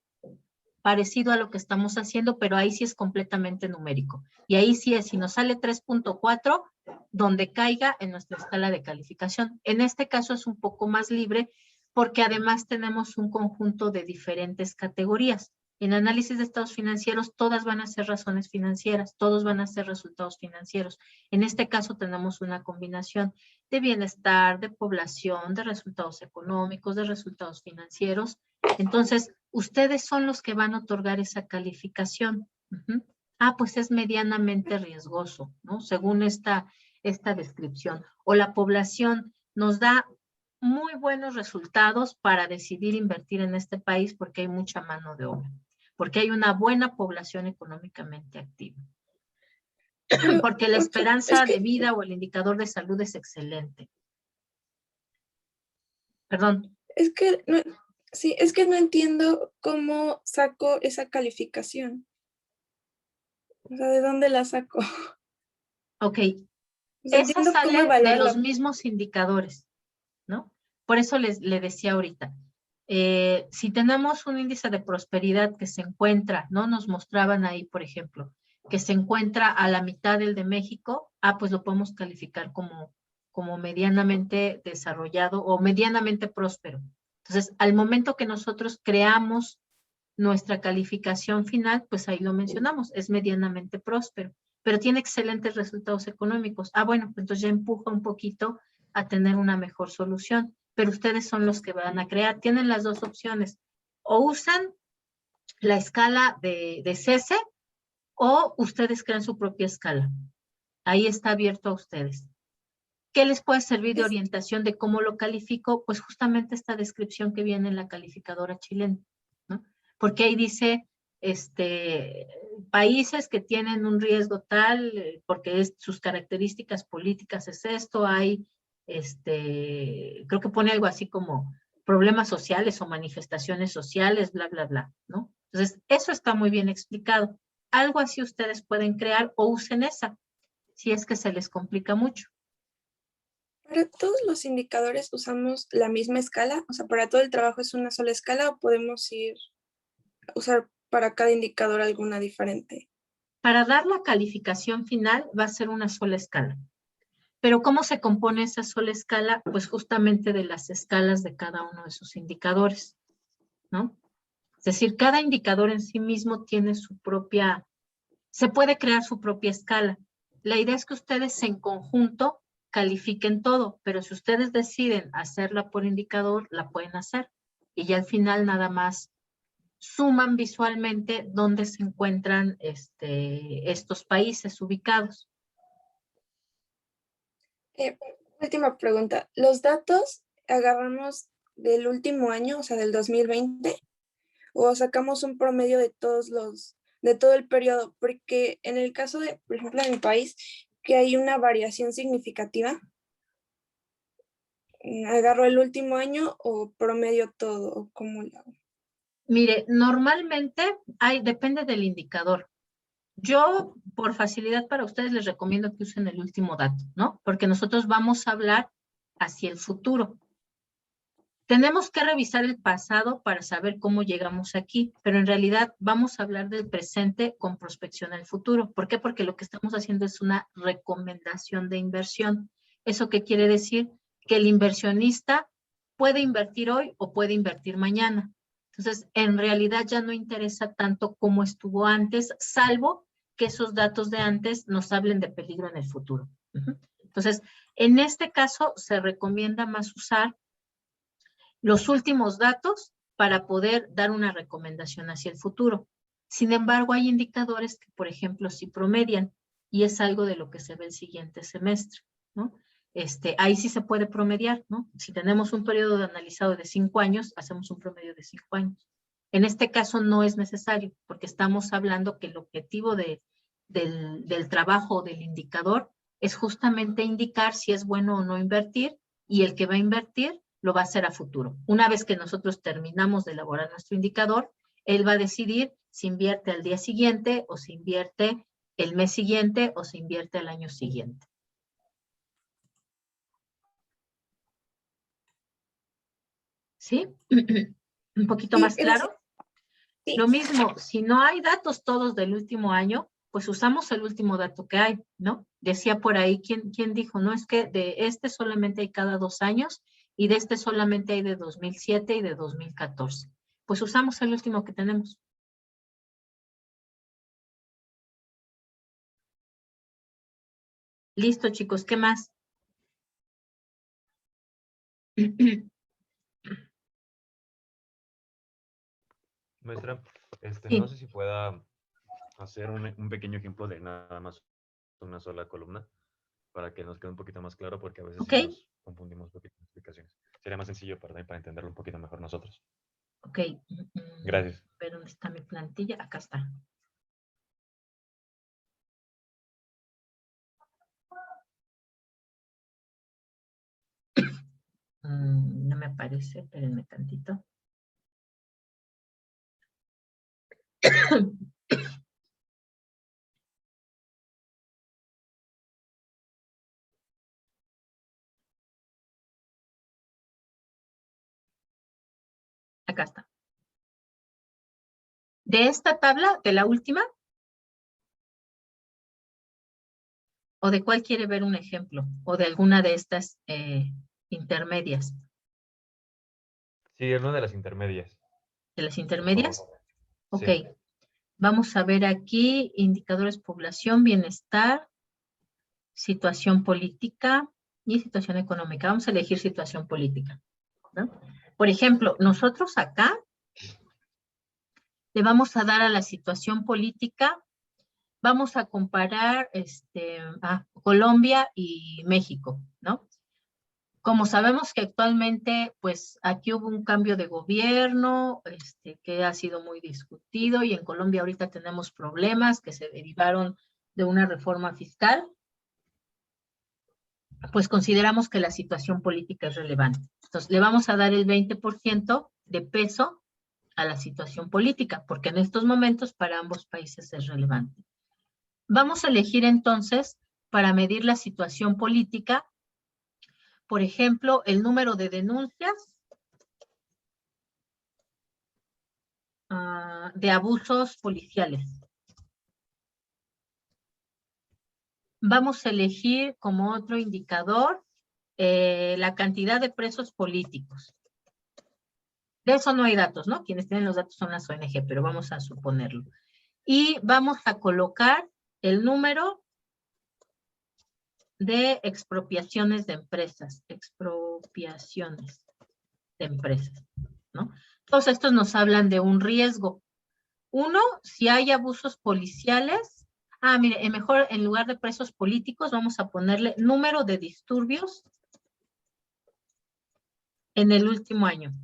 parecido a lo que estamos haciendo, pero ahí sí es completamente numérico. Y ahí sí es, si nos sale 3.4, donde caiga en nuestra escala de calificación. En este caso es un poco más libre, porque además tenemos un conjunto de diferentes categorías. En análisis de estados financieros, todas van a ser razones financieras, todos van a ser resultados financieros. En este caso tenemos una combinación de bienestar, de población, de resultados económicos, de resultados financieros. Entonces, ustedes son los que van a otorgar esa calificación. Pues es medianamente riesgoso, ¿no? Según esta descripción. O la población nos da muy buenos resultados para decidir invertir en este país porque hay mucha mano de obra, porque hay una buena población económicamente activa. Porque la esperanza de vida o el indicador de salud es excelente. Perdón. Es que no, sí, es que no entiendo cómo saco esa calificación. O sea, ¿de dónde la saco? Ok. O sea, Esa sale de los la... mismos indicadores, ¿no? Por eso le decía ahorita. Si tenemos un índice de prosperidad que se encuentra, ¿no? Nos mostraban ahí, por ejemplo, que se encuentra a la mitad del de México, pues lo podemos calificar como medianamente desarrollado o medianamente próspero. Entonces, al momento que nosotros creamos nuestra calificación final, pues ahí lo mencionamos, es medianamente próspero, pero tiene excelentes resultados económicos. Bueno, pues entonces ya empuja un poquito a tener una mejor solución, pero ustedes son los que van a crear. Tienen las dos opciones, o usan la escala de CESE o ustedes crean su propia escala. Ahí está abierto a ustedes. ¿Qué les puede servir de orientación de cómo lo califico? Pues justamente esta descripción que viene en la calificadora chilena, ¿no? Porque ahí dice, países que tienen un riesgo tal, porque sus características políticas es esto, hay, creo que pone algo así como problemas sociales o manifestaciones sociales, bla, bla, bla, ¿no? Entonces, eso está muy bien explicado. Algo así ustedes pueden crear o usen esa, si es que se les complica mucho. ¿Para todos los indicadores usamos la misma escala? O sea, ¿para todo el trabajo es una sola escala o podemos usar para cada indicador alguna diferente? Para dar la calificación final va a ser una sola escala. Pero ¿cómo se compone esa sola escala? Pues justamente de las escalas de cada uno de sus indicadores, ¿no? Es decir, cada indicador en sí mismo tiene se puede crear su propia escala. La idea es que ustedes en conjunto califiquen todo, pero si ustedes deciden hacerla por indicador, la pueden hacer. Y ya al final nada más suman visualmente dónde se encuentran estos países ubicados. Última pregunta. ¿Los datos agarramos del último año, o sea, del 2020, o sacamos un promedio de todo el periodo? Porque en el caso de, por ejemplo, de mi país, que hay una variación significativa, ¿agarro el último año o promedio todo? ¿O cómo lo hago? Mire, normalmente depende del indicador. Yo, por facilidad para ustedes, les recomiendo que usen el último dato, ¿no? Porque nosotros vamos a hablar hacia el futuro. Tenemos que revisar el pasado para saber cómo llegamos aquí, pero en realidad vamos a hablar del presente con prospección al futuro. ¿Por qué? Porque lo que estamos haciendo es una recomendación de inversión. ¿Eso qué quiere decir? Que el inversionista puede invertir hoy o puede invertir mañana. Entonces, en realidad ya no interesa tanto cómo estuvo antes, salvo que esos datos de antes nos hablen de peligro en el futuro. Entonces, en este caso se recomienda más usar los últimos datos para poder dar una recomendación hacia el futuro. Sin embargo, hay indicadores que, por ejemplo, sí promedian, y es algo de lo que se ve el siguiente semestre, ¿no? Ahí sí se puede promediar, ¿no? Si tenemos un periodo de analizado de 5 años, hacemos un promedio de 5 años. En este caso no es necesario, porque estamos hablando que el objetivo del trabajo del indicador es justamente indicar si es bueno o no invertir, y el que va a invertir lo va a hacer a futuro. Una vez que nosotros terminamos de elaborar nuestro indicador, él va a decidir si invierte al día siguiente, o si invierte el mes siguiente, o si invierte el año siguiente. ¿Sí? ¿Un poquito más claro? Sí. Lo mismo, si no hay datos todos del último año, pues usamos el último dato que hay, ¿no? Decía por ahí, ¿quién dijo? No, es que de este solamente hay cada 2 años, y de este solamente hay de 2007 y de 2014. Pues usamos el último que tenemos. Listo, chicos, ¿qué más? Maestra, Sí. no sé si pueda hacer un pequeño ejemplo de nada más una sola columna para que nos quede un poquito más claro, porque a veces sí nos confundimos un poquito en explicaciones. Sería más sencillo para entenderlo un poquito mejor nosotros. Ok. Gracias. A ver, ¿dónde está mi plantilla? Acá está. No me aparece, espérenme tantito. Acá está. De esta tabla, de la última, ¿o de cuál quiere ver un ejemplo? ¿O de alguna de estas intermedias? Sí, es una de las intermedias. ¿De las intermedias? Ok. Sí. Vamos a ver aquí indicadores población, bienestar, situación política y situación económica. Vamos a elegir situación política, ¿no? Por ejemplo, nosotros acá le vamos a dar a la situación política, vamos a comparar Colombia y México, ¿no? Como sabemos que actualmente, pues aquí hubo un cambio de gobierno que ha sido muy discutido, y en Colombia ahorita tenemos problemas que se derivaron de una reforma fiscal, pues consideramos que la situación política es relevante. Entonces, le vamos a dar el 20% de peso a la situación política, porque en estos momentos para ambos países es relevante. Vamos a elegir entonces, para medir la situación política, por ejemplo, el número de denuncias de abusos policiales. Vamos a elegir como otro indicador la cantidad de presos políticos. De eso no hay datos, ¿no? Quienes tienen los datos son las ONG, pero vamos a suponerlo. Y vamos a colocar el número de expropiaciones de empresas, ¿no? Todos estos nos hablan de un riesgo. Uno, si hay abusos policiales, mire, mejor en lugar de presos políticos vamos a ponerle número de disturbios en el último año,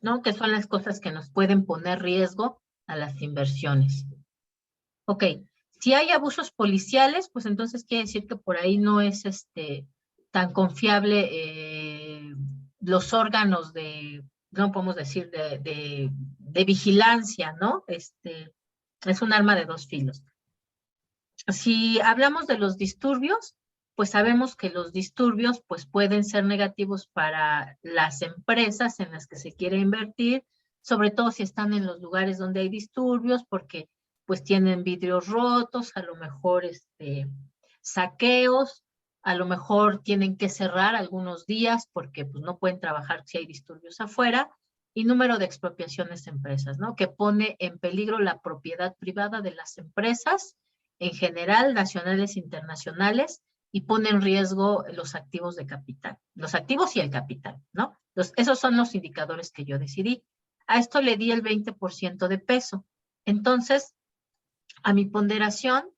¿no? Que son las cosas que nos pueden poner riesgo a las inversiones. Ok, si hay abusos policiales, pues entonces quiere decir que por ahí no es tan confiable los órganos no podemos decir de vigilancia, ¿no? Es un arma de dos filos. Si hablamos de los disturbios, pues sabemos que los disturbios pues pueden ser negativos para las empresas en las que se quiere invertir, sobre todo si están en los lugares donde hay disturbios, porque pues tienen vidrios rotos, a lo mejor saqueos, a lo mejor tienen que cerrar algunos días porque pues no pueden trabajar si hay disturbios afuera, y número de expropiaciones de empresas, ¿no? Que pone en peligro la propiedad privada de las empresas, en general, nacionales e internacionales, y pone en riesgo los activos de capital, los activos y el capital, ¿no? Entonces, esos son los indicadores que yo decidí. A esto le di el 20% de peso. Entonces, a mi ponderación,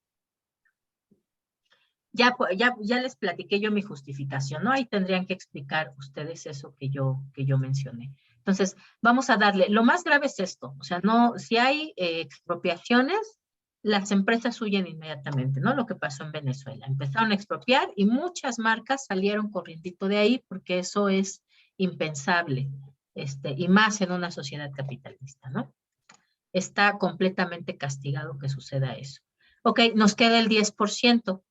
ya les platiqué yo mi justificación, ¿no? Ahí tendrían que explicar ustedes eso que yo mencioné. Entonces, vamos a darle, lo más grave es esto, o sea, no, si hay expropiaciones, las empresas huyen inmediatamente, ¿no? Lo que pasó en Venezuela. Empezaron a expropiar y muchas marcas salieron corriendito de ahí porque eso es impensable, y más en una sociedad capitalista, ¿no? Está completamente castigado que suceda eso. Ok, nos queda el 10%.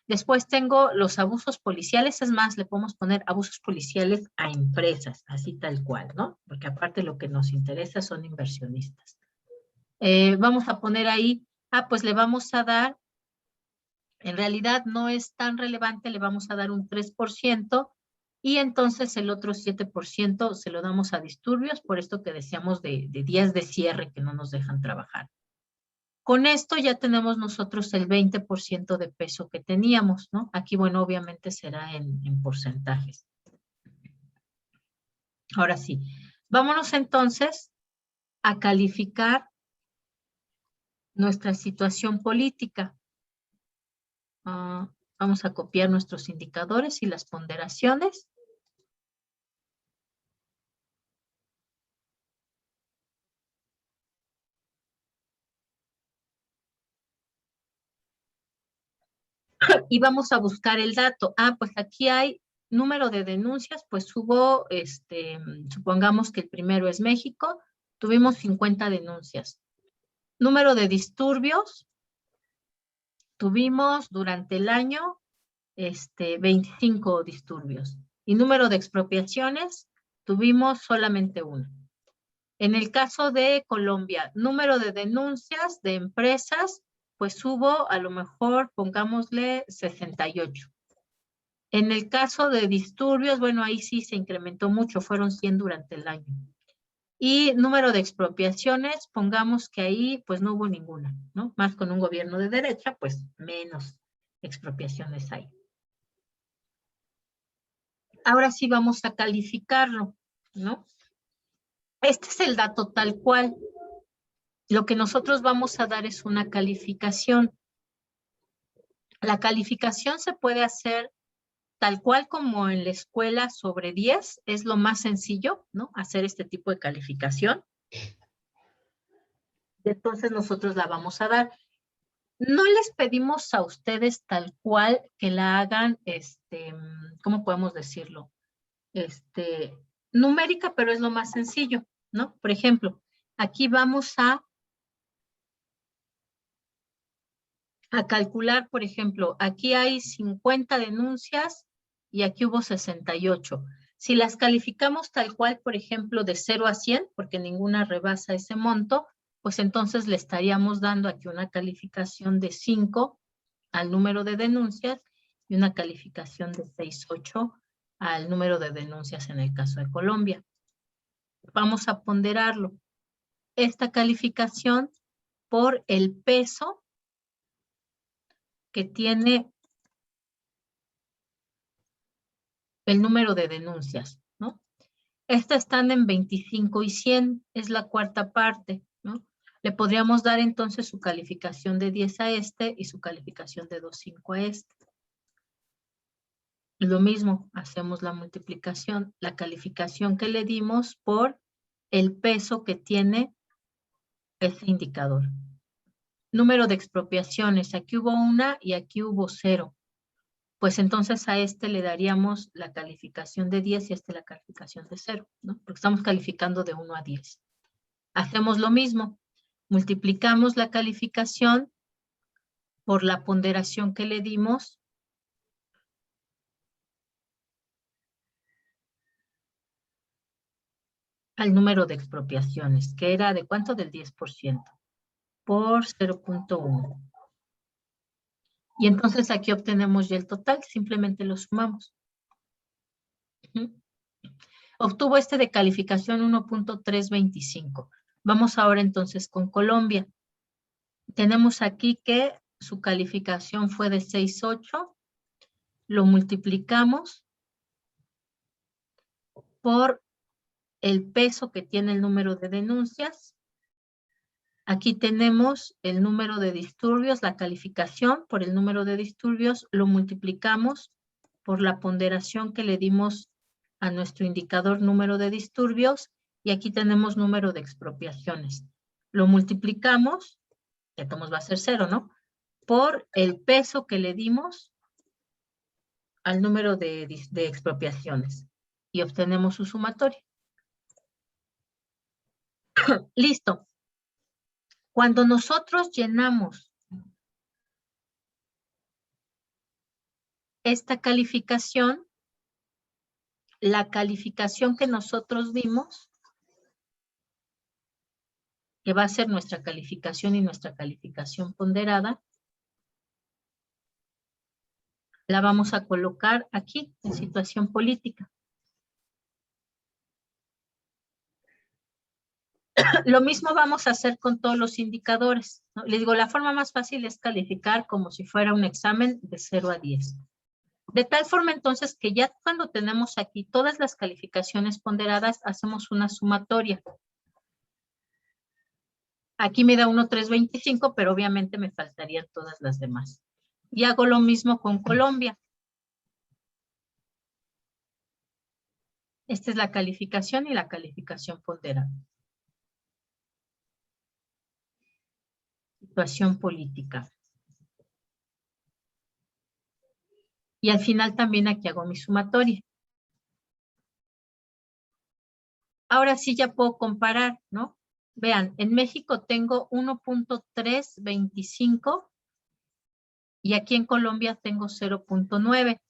Después tengo los abusos policiales, es más, le podemos poner abusos policiales a empresas, así tal cual, ¿no? Porque aparte lo que nos interesa son inversionistas. Vamos a poner ahí, pues le vamos a dar, en realidad no es tan relevante, le vamos a dar un 3%, y entonces el otro 7% se lo damos a disturbios, por esto que decíamos de días de cierre que no nos dejan trabajar. Con esto ya tenemos nosotros el 20% de peso que teníamos, ¿no? Aquí, bueno, obviamente será en porcentajes. Ahora sí, vámonos entonces a calificar nuestra situación política. Vamos a copiar nuestros indicadores y las ponderaciones. Y vamos a buscar el dato. Pues aquí hay número de denuncias, pues hubo, supongamos que el primero es México, tuvimos 50 denuncias. Número de disturbios, tuvimos durante el año 25 disturbios. Y número de expropiaciones, tuvimos solamente uno. En el caso de Colombia, número de denuncias de empresas, pues hubo a lo mejor, pongámosle 68. En el caso de disturbios, bueno, ahí sí se incrementó mucho, fueron 100 durante el año. Y número de expropiaciones, pongamos que ahí pues no hubo ninguna, ¿no? Más con un gobierno de derecha, pues menos expropiaciones hay. Ahora sí vamos a calificarlo, ¿no? Este es el dato tal cual. Lo que nosotros vamos a dar es una calificación. La calificación se puede hacer tal cual como en la escuela sobre 10, es lo más sencillo, ¿no? Hacer este tipo de calificación. Entonces nosotros la vamos a dar. No les pedimos a ustedes tal cual que la hagan, ¿cómo podemos decirlo? Numérica, pero es lo más sencillo, ¿no? Por ejemplo, aquí vamos a calcular, por ejemplo, aquí hay 50 denuncias y aquí hubo 68. Si las calificamos tal cual, por ejemplo, de 0 a 100, porque ninguna rebasa ese monto, pues entonces le estaríamos dando aquí una calificación de 5 al número de denuncias y una calificación de 6.8 al número de denuncias en el caso de Colombia. Vamos a ponderarlo. Esta calificación por el peso que tiene el número de denuncias, ¿no? Estas están en 25 y 100, es la cuarta parte, ¿no? Le podríamos dar entonces su calificación de 10 a este y su calificación de 2.5 a este. Lo mismo, hacemos la multiplicación, la calificación que le dimos por el peso que tiene ese indicador. Número de expropiaciones, aquí hubo una y aquí hubo 0. Pues entonces a este le daríamos la calificación de 10 y a este la calificación de 0, ¿no? Porque estamos calificando de 1 a 10. Hacemos lo mismo, multiplicamos la calificación por la ponderación que le dimos al número de expropiaciones, que era ¿de cuánto? Del 10%, por 0.1. Y entonces aquí obtenemos ya el total, simplemente lo sumamos. Obtuvo este de calificación 1.325. Vamos ahora entonces con Colombia. Tenemos aquí que su calificación fue de 6.8. Lo multiplicamos por el peso que tiene el número de denuncias. Aquí tenemos el número de disturbios, la calificación por el número de disturbios, lo multiplicamos por la ponderación que le dimos a nuestro indicador número de disturbios y aquí tenemos número de expropiaciones. Lo multiplicamos, de todos va a ser 0, ¿no? Por el peso que le dimos al número de expropiaciones y obtenemos su sumatoria. Listo. Cuando nosotros llenamos esta calificación, la calificación que nosotros dimos, que va a ser nuestra calificación y nuestra calificación ponderada, la vamos a colocar aquí en situación política. Lo mismo vamos a hacer con todos los indicadores, ¿no? Les digo, la forma más fácil es calificar como si fuera un examen de 0 a 10. De tal forma entonces que ya cuando tenemos aquí todas las calificaciones ponderadas, hacemos una sumatoria. Aquí me da 1.325, pero obviamente me faltarían todas las demás. Y hago lo mismo con Colombia. Esta es la calificación y la calificación ponderada. Situación política. Y al final también aquí hago mi sumatoria. Ahora sí ya puedo comparar, ¿no? Vean, en México tengo 1.325 y aquí en Colombia tengo 0.9.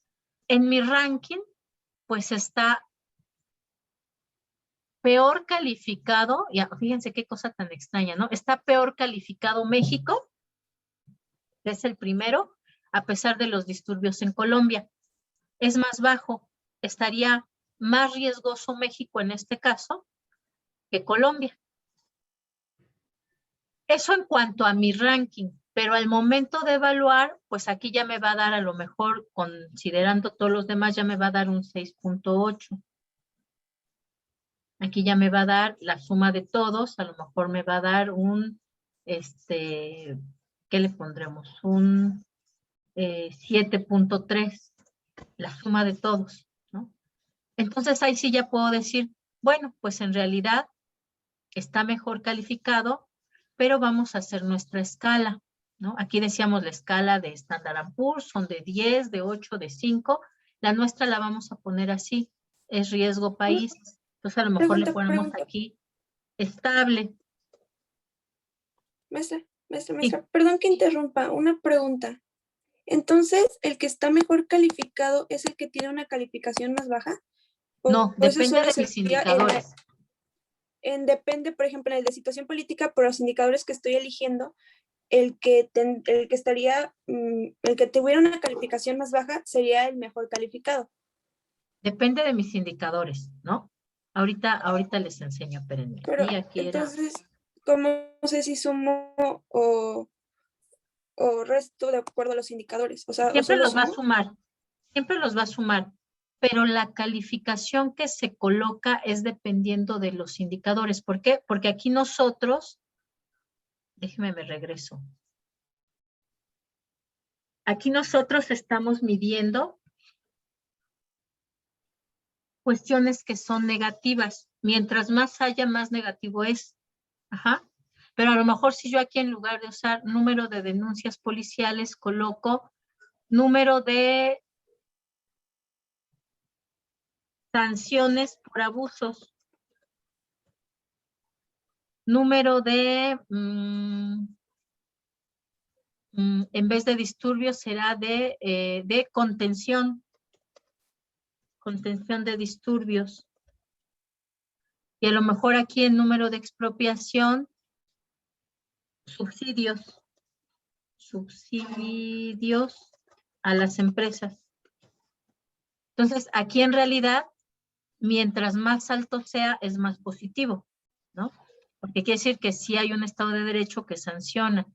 En mi ranking, pues está peor calificado, ya, fíjense qué cosa tan extraña, ¿no? Está peor calificado México, que es el primero, a pesar de los disturbios en Colombia. Es más bajo, estaría más riesgoso México en este caso que Colombia. Eso en cuanto a mi ranking, pero al momento de evaluar, pues aquí ya me va a dar a lo mejor, considerando todos los demás, ya me va a dar un 6.8. Aquí ya me va a dar la suma de todos, a lo mejor me va a dar un, ¿qué le pondremos? Un 7.3, la suma de todos, ¿no? Entonces ahí sí ya puedo decir, bueno, pues en realidad está mejor calificado, pero vamos a hacer nuestra escala, ¿no? Aquí decíamos la escala de Standard & Poor's, son de 10, de 8, de 5. La nuestra la vamos a poner así, es riesgo país. Entonces a lo mejor le ponemos aquí estable. Maestra, Sí. perdón que interrumpa, una pregunta. Entonces, ¿el que está mejor calificado es el que tiene una calificación más baja? No, ¿O eso depende solo de se mis vería indicadores. depende, por ejemplo, en el de situación política, por los indicadores que estoy eligiendo, el que estaría, el que tuviera una calificación más baja sería el mejor calificado. Depende de mis indicadores, ¿no? Ahorita les enseño, espérenme. Pero Y aquí entonces, ¿cómo sé si sumo o resto de acuerdo a los indicadores? O sea, siempre ¿o solo los va a sumo? sumar. Siempre los va a sumar. pero la calificación que se coloca es dependiendo de los indicadores. ¿Por qué? Porque aquí nosotros, déjeme me regreso. Aquí nosotros estamos midiendo cuestiones que son negativas. Mientras más haya, más negativo es. Ajá. Pero a lo mejor si yo aquí en lugar de usar número de denuncias policiales, coloco número de sanciones por abusos, número de, en vez de disturbios será de contención de disturbios. Y a lo mejor aquí el número de expropiación, subsidios a las empresas. Entonces, aquí en realidad, mientras más alto sea, es más positivo, ¿no? Porque quiere decir que sí hay un Estado de Derecho que sanciona,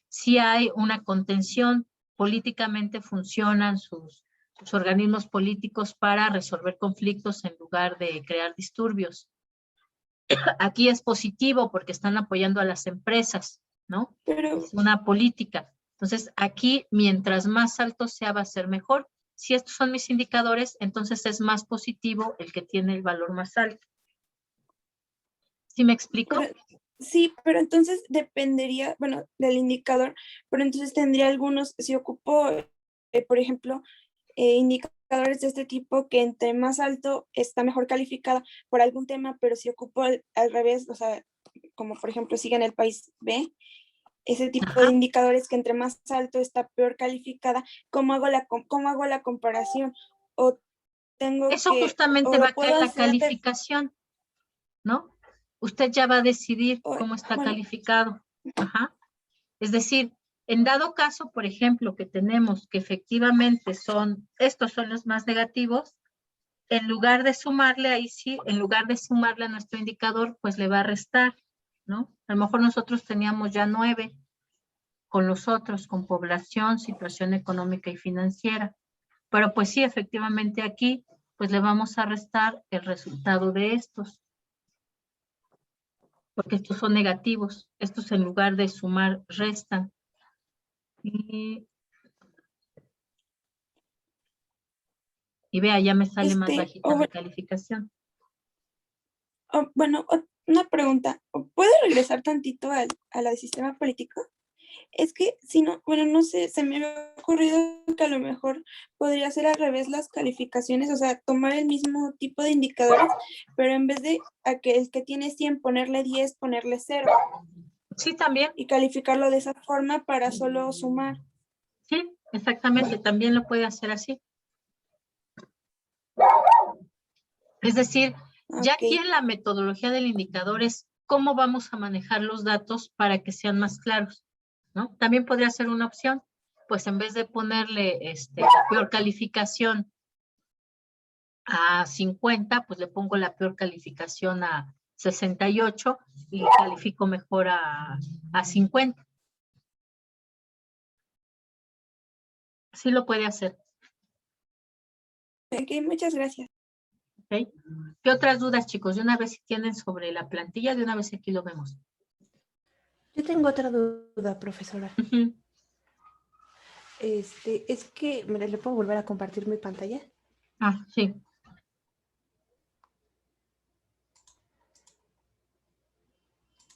sí hay una contención, políticamente funcionan sus organismos políticos para resolver conflictos en lugar de crear disturbios. Aquí es positivo porque están apoyando a las empresas, ¿no? Pero, Es una política. Entonces, aquí, mientras más alto sea, va a ser mejor. Si estos son mis indicadores, entonces es más positivo el que tiene el valor más alto. ¿Sí me explico? sí, pero entonces dependería, bueno, del indicador, pero entonces tendría algunos, si ocupo, por ejemplo, indicadores de este tipo que entre más alto está mejor calificada por algún tema, pero si ocupo al revés, o sea, como por ejemplo sigue en el país B, ese tipo Ajá. de indicadores que entre más alto está peor calificada, ¿cómo hago la comparación? O tengo Eso que, justamente o va lo a caer puedo la hacer calificación, ¿no? Usted ya va a decidir cómo está bueno, calificado. Ajá. Es decir, en dado caso, por ejemplo, que tenemos que efectivamente estos son los más negativos, en lugar de sumarle, ahí sí, en lugar de sumarle a nuestro indicador, pues le va a restar, ¿no? A lo mejor nosotros teníamos ya 9 con los otros, con población, situación económica y financiera. Pero pues sí, efectivamente aquí, pues le vamos a restar el resultado de estos, porque estos son negativos. Estos en lugar de sumar, restan. Y vea, ya me sale más bajita mi calificación. Bueno, una pregunta. ¿Puede regresar tantito a la de sistema político? Es que, si no, bueno, no sé, se me había ocurrido que a lo mejor podría ser al revés las calificaciones, o sea, tomar el mismo tipo de indicadores, pero en vez de a que el que tiene 100 ponerle 10, ponerle 0. Sí, también. Y calificarlo de esa forma para solo sumar. Sí, exactamente, también lo puede hacer así. Es decir, ya aquí en la metodología del indicador es cómo vamos a manejar los datos para que sean más claros, ¿no? También podría ser una opción, pues en vez de ponerle la peor calificación a 50, pues le pongo la peor calificación a 68 y le califico mejor a 50. Sí lo puede hacer. Ok, muchas gracias. ¿Okay? ¿Qué otras dudas, chicos? De una vez si tienen sobre la plantilla, de una vez aquí lo vemos. Yo tengo otra duda, profesora. Es que, mira, ¿le puedo volver a compartir mi pantalla? Ah, sí.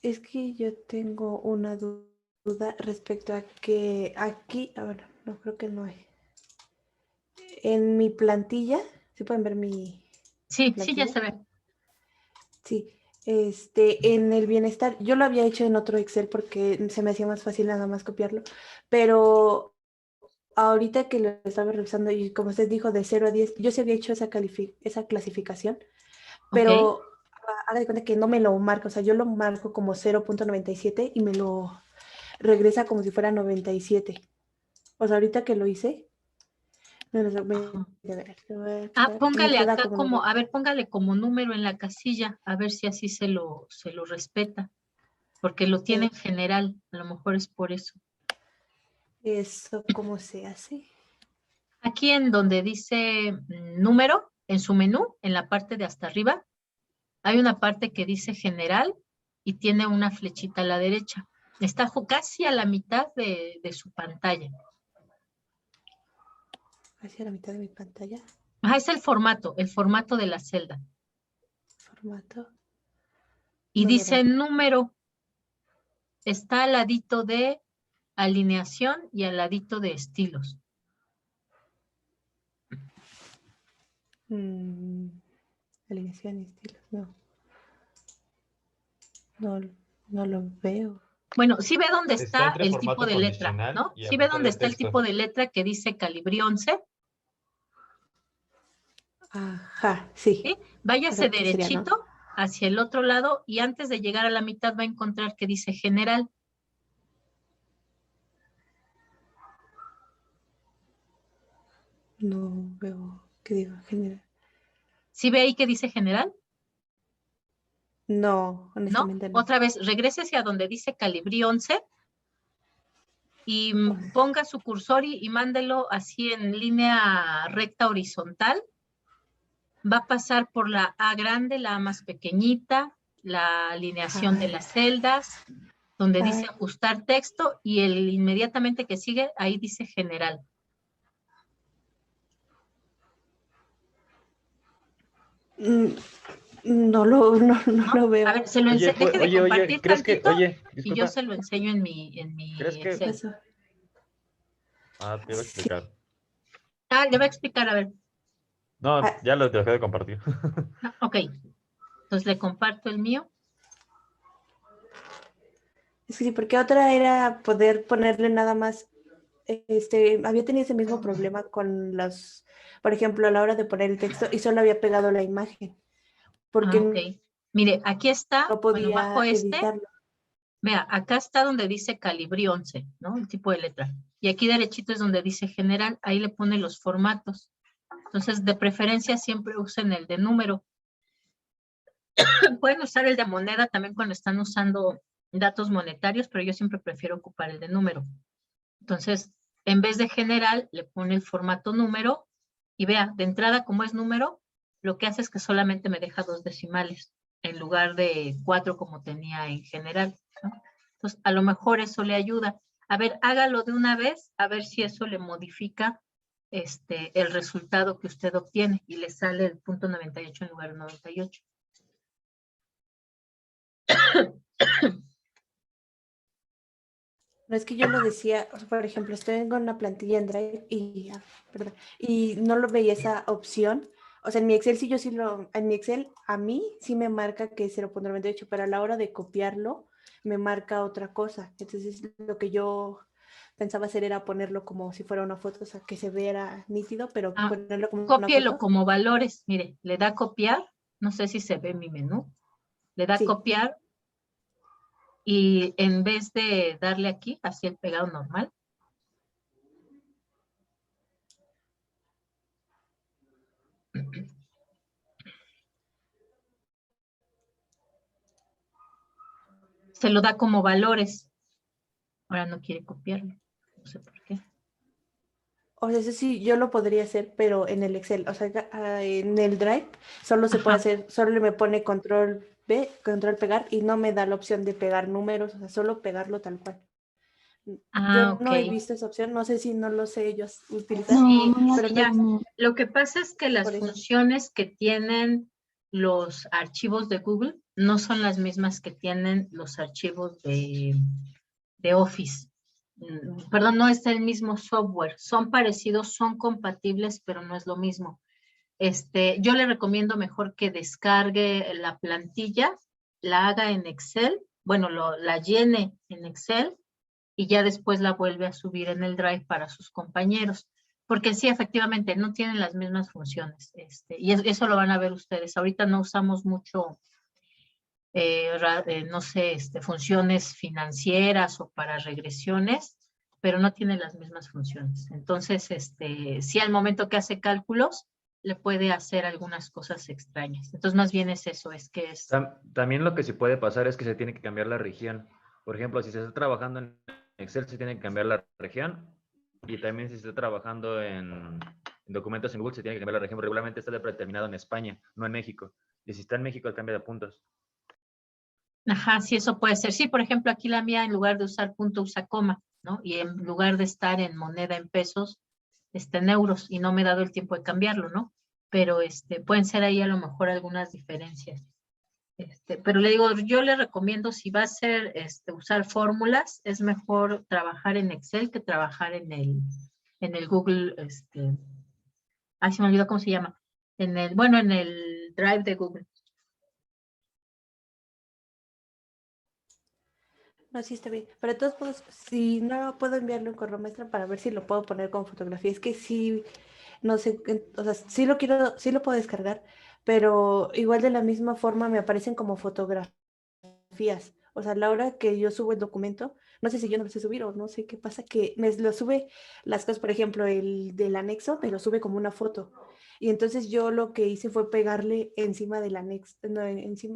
Es que yo tengo una duda respecto a que aquí, ahora, no creo que no hay. En mi plantilla, ¿sí pueden ver mi Sí, plantilla? sí, ya se ve. Sí, en el bienestar, yo lo había hecho en otro Excel porque se me hacía más fácil nada más copiarlo, pero ahorita que lo estaba revisando y como usted dijo de 0 a 10, yo sí había hecho esa clasificación, pero haga de cuenta que no me lo marca, o sea, yo lo marco como 0.97 y me lo regresa como si fuera 97. O sea, ahorita que lo hice, Póngale acá como, a ver, póngale como número en la casilla, a ver si así se lo respeta, porque lo tiene en general, a lo mejor es por eso. ¿Eso cómo se hace? Aquí en donde dice número, en su menú, en la parte de hasta arriba, hay una parte que dice general y tiene una flechita a la derecha. Está casi a la mitad de su pantalla. Hacia la mitad de mi pantalla. Ajá, es el formato de la celda. Formato. Y Número. dice número. Está al ladito de alineación y al ladito de estilos. Alineación y estilos, no. No lo veo. Bueno, sí ve dónde Está está entre el tipo formato de letra, condicional ¿no? y Sí ve ajuste dónde de está el texto. tipo de letra que dice Calibri 11. Ajá, sí. ¿Sí? Váyase ¿Qué sería, no? derechito hacia el otro lado y antes de llegar a la mitad va a encontrar que dice general. No veo, ¿qué digo? General. ¿Sí ve ahí que dice general? No, ¿No? honestamente no. Otra vez, regrese hacia donde dice Calibri 11 y ponga su cursor y mándelo así en línea recta horizontal. Va a pasar por la A grande, la A más pequeñita, la alineación de las celdas, donde dice ajustar texto y el inmediatamente que sigue, ahí dice general. No lo veo. A ver, se lo Oye, deje de compartir ¿crees que, tantito oye, y yo disculpa, se lo enseño en mi ¿crees que? Excel. Eso. Te iba a explicar. Le voy a explicar, a ver. No, ya lo dejé de compartir. Ok, entonces le comparto el mío. Es que sí, porque otra era poder ponerle nada más, había tenido ese mismo problema con las, por ejemplo, a la hora de poner el texto y solo había pegado la imagen, porque Ok. Mire, aquí está, no bueno, podía bajo editarlo. vea, acá está donde dice Calibri 11, ¿no? El tipo de letra. Y aquí derechito es donde dice general, ahí le pone los formatos. Entonces, de preferencia siempre usen el de número. Pueden usar el de moneda también cuando están usando datos monetarios, pero yo siempre prefiero ocupar el de número. Entonces, en vez de general, le pone el formato número y vea, de entrada, como es número, lo que hace es que solamente me deja 2 decimales en lugar de 4 como tenía en general, ¿no? Entonces, a lo mejor eso le ayuda. A ver, hágalo de una vez, a ver si eso le modifica el resultado que usted obtiene y le sale el punto 98 en lugar de 98. No es que yo lo decía, o sea, por ejemplo, estoy con una plantilla en Drive y no lo veía esa opción. O sea, en mi Excel en mi Excel a mí sí me marca que es 0.98, pero a la hora de copiarlo me marca otra cosa. Entonces lo que yo pensaba hacer era ponerlo como si fuera una foto, o sea, que se viera nítido, pero ponerlo como una Cópielo foto. como valores. Mire, le da copiar, no sé si se ve mi menú, le da copiar y en vez de darle aquí, así el pegado normal, se lo da como valores. Ahora no quiere copiarlo, no sé por qué. O sea, eso sí, yo lo podría hacer, pero en el Excel, o sea, en el Drive solo se puede hacer, solo me pone control B, control pegar, y no me da la opción de pegar números, o sea, solo pegarlo tal cual. Yo no he visto esa opción, no sé si no lo sé ellos utilizar. Sí, pero sí, ya. Lo que pasa es que las funciones que tienen los archivos de Google no son las mismas que tienen los archivos de Office. Perdón, no es el mismo software. Son parecidos, son compatibles, pero no es lo mismo. Yo le recomiendo mejor que descargue la plantilla, la haga en Excel, bueno, la llene en Excel y ya después la vuelve a subir en el Drive para sus compañeros. Porque sí, efectivamente, no tienen las mismas funciones. Y eso lo van a ver ustedes. Ahorita no usamos mucho, no sé, funciones financieras o para regresiones, pero no tiene las mismas funciones. Entonces, sí, al momento que hace cálculos, le puede hacer algunas cosas extrañas. Entonces, más bien es eso, es que es... También lo que sí puede pasar es que se tiene que cambiar la región. Por ejemplo, si se está trabajando en Excel, se tiene que cambiar la región. Y también si se está trabajando en En documentos en Google se tiene que cambiar la región. Regularmente está predeterminado en España, no en México. Y si está en México, cambia de puntos. Ajá, sí, eso puede ser. Sí, por ejemplo, aquí la mía en lugar de usar punto usa coma, ¿no? Y en lugar de estar en moneda en pesos, está en euros y no me he dado el tiempo de cambiarlo, ¿no? Pero pueden ser ahí a lo mejor algunas diferencias. Pero le digo, yo le recomiendo si va a ser usar fórmulas, es mejor trabajar en Excel que trabajar en el Google, ay, se me olvidó cómo se llama. En el Drive de Google. No, sí está bien. Pero de todos modos, si no puedo enviarle un correo maestra para ver si lo puedo poner con fotografía. Es que sí, no sé, o sea, sí lo quiero, sí lo puedo descargar, pero igual de la misma forma me aparecen como fotografías. O sea, a la hora que yo subo el documento, no sé si yo no lo sé subir o no sé qué pasa, que me lo sube las cosas, por ejemplo, el del anexo, me lo sube como una foto. Y entonces yo lo que hice fue pegarle encima del anexo, no,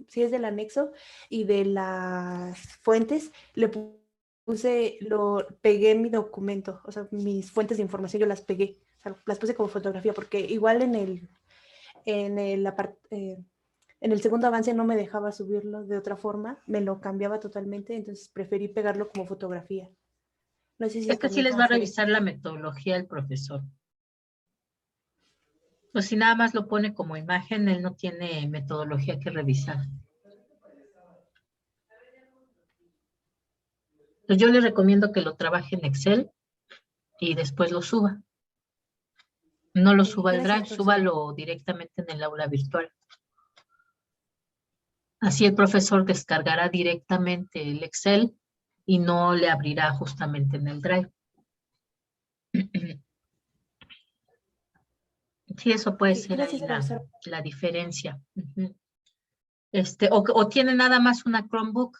sí es del anexo y de las fuentes, le pegué mi documento, o sea, mis fuentes de información yo las pegué, o sea, las puse como fotografía, porque igual en el segundo avance no me dejaba subirlo de otra forma, me lo cambiaba totalmente, entonces preferí pegarlo como fotografía. No sé si Es que sí también les puedo va a hacer revisar la metodología el profesor. Pues si nada más lo pone como imagen, él no tiene metodología que revisar. Entonces yo le recomiendo que lo trabaje en Excel y después lo suba. No lo suba al Drive, súbalo directamente en el aula virtual. Así el profesor descargará directamente el Excel y no le abrirá justamente en el Drive. Sí, eso puede ser ahí la diferencia. O tiene nada más una Chromebook.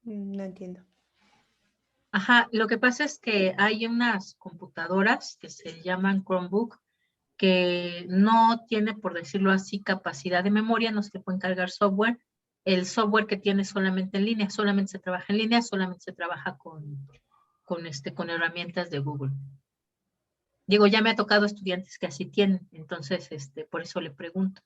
No entiendo. Ajá, lo que pasa es que hay unas computadoras que se llaman Chromebook que no tiene, por decirlo así, capacidad de memoria, no se puede cargar software. El software que tiene solamente en línea, solamente se trabaja en línea, solamente se trabaja con herramientas de Google. Digo, ya me ha tocado estudiantes que así tienen, entonces, por eso le pregunto.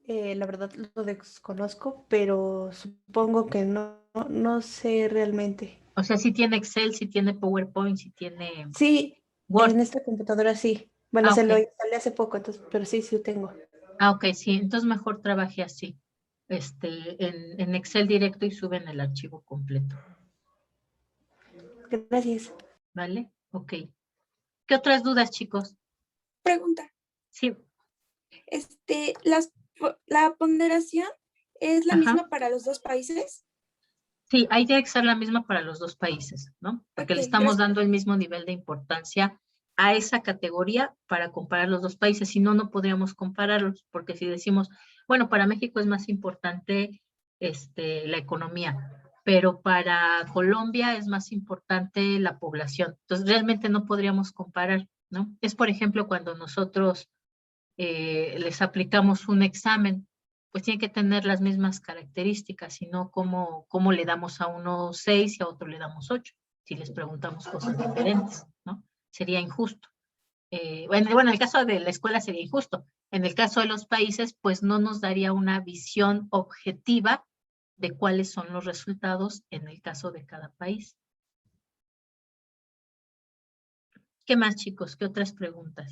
La verdad lo desconozco, pero supongo que no sé realmente. O sea, si tiene Excel, si tiene PowerPoint, si tiene Sí, Word. en esta computadora sí. Bueno, se Ok. lo instalé hace poco, entonces, pero sí tengo. Ok, sí, entonces mejor trabaje así. En Excel directo y suben el archivo completo. Gracias. ¿Vale? Ok. ¿Qué otras dudas, chicos? Pregunta. Sí. ¿La ponderación es la Ajá. misma para los dos países? Sí, ahí tiene que ser la misma para los dos países, ¿no? Porque Ok, le estamos gracias. dando el mismo nivel de importancia a esa categoría para comparar los dos países. Si no, no podríamos compararlos, porque si decimos, bueno, para México es más importante la economía, pero para Colombia es más importante la población. Entonces, realmente no podríamos comparar, ¿no? Es, por ejemplo, cuando nosotros les aplicamos un examen, pues tiene que tener las mismas características, sino cómo le damos a uno 6 y a otro le damos 8, si les preguntamos cosas diferentes, ¿no? Sería injusto. Bueno, en el caso de la escuela sería injusto. En el caso de los países, pues no nos daría una visión objetiva de cuáles son los resultados en el caso de cada país. ¿Qué más, chicos? ¿Qué otras preguntas?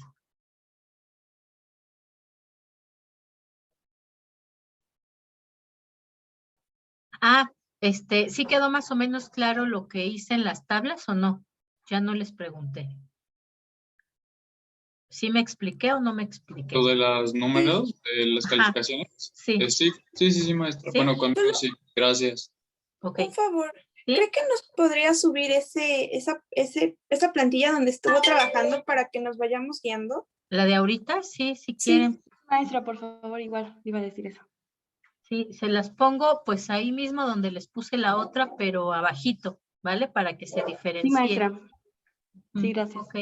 Ah, ¿sí quedó más o menos claro lo que hice en las tablas o no? Ya no les pregunté. ¿Sí me expliqué o no me expliqué? Lo de los números, de las calificaciones. Sí. Sí, maestra. ¿Sí? Bueno, conmigo sí. Gracias. Okay. Un favor, ¿Sí? ¿cree que nos podría subir esa plantilla donde estuvo trabajando para que nos vayamos guiando? ¿La de ahorita? Sí, si quieren. Maestra, por favor, igual iba a decir eso. Sí, se las pongo pues ahí mismo donde les puse la otra, pero abajito, ¿vale? Para que se diferencie. Sí, maestra. Sí, gracias. Ok,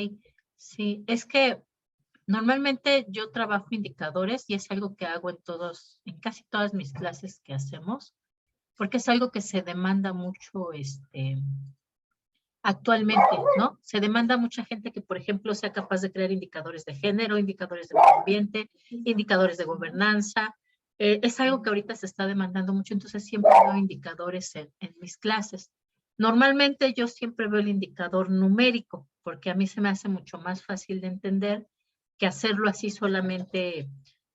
sí, es que normalmente yo trabajo indicadores y es algo que hago en casi todas mis clases que hacemos, porque es algo que se demanda mucho, actualmente, ¿no? Se demanda mucha gente que, por ejemplo, sea capaz de crear indicadores de género, indicadores de medio ambiente, indicadores de gobernanza. Es algo que ahorita se está demandando mucho, entonces siempre veo indicadores en mis clases. Normalmente yo siempre veo el indicador numérico, porque a mí se me hace mucho más fácil de entender que hacerlo así solamente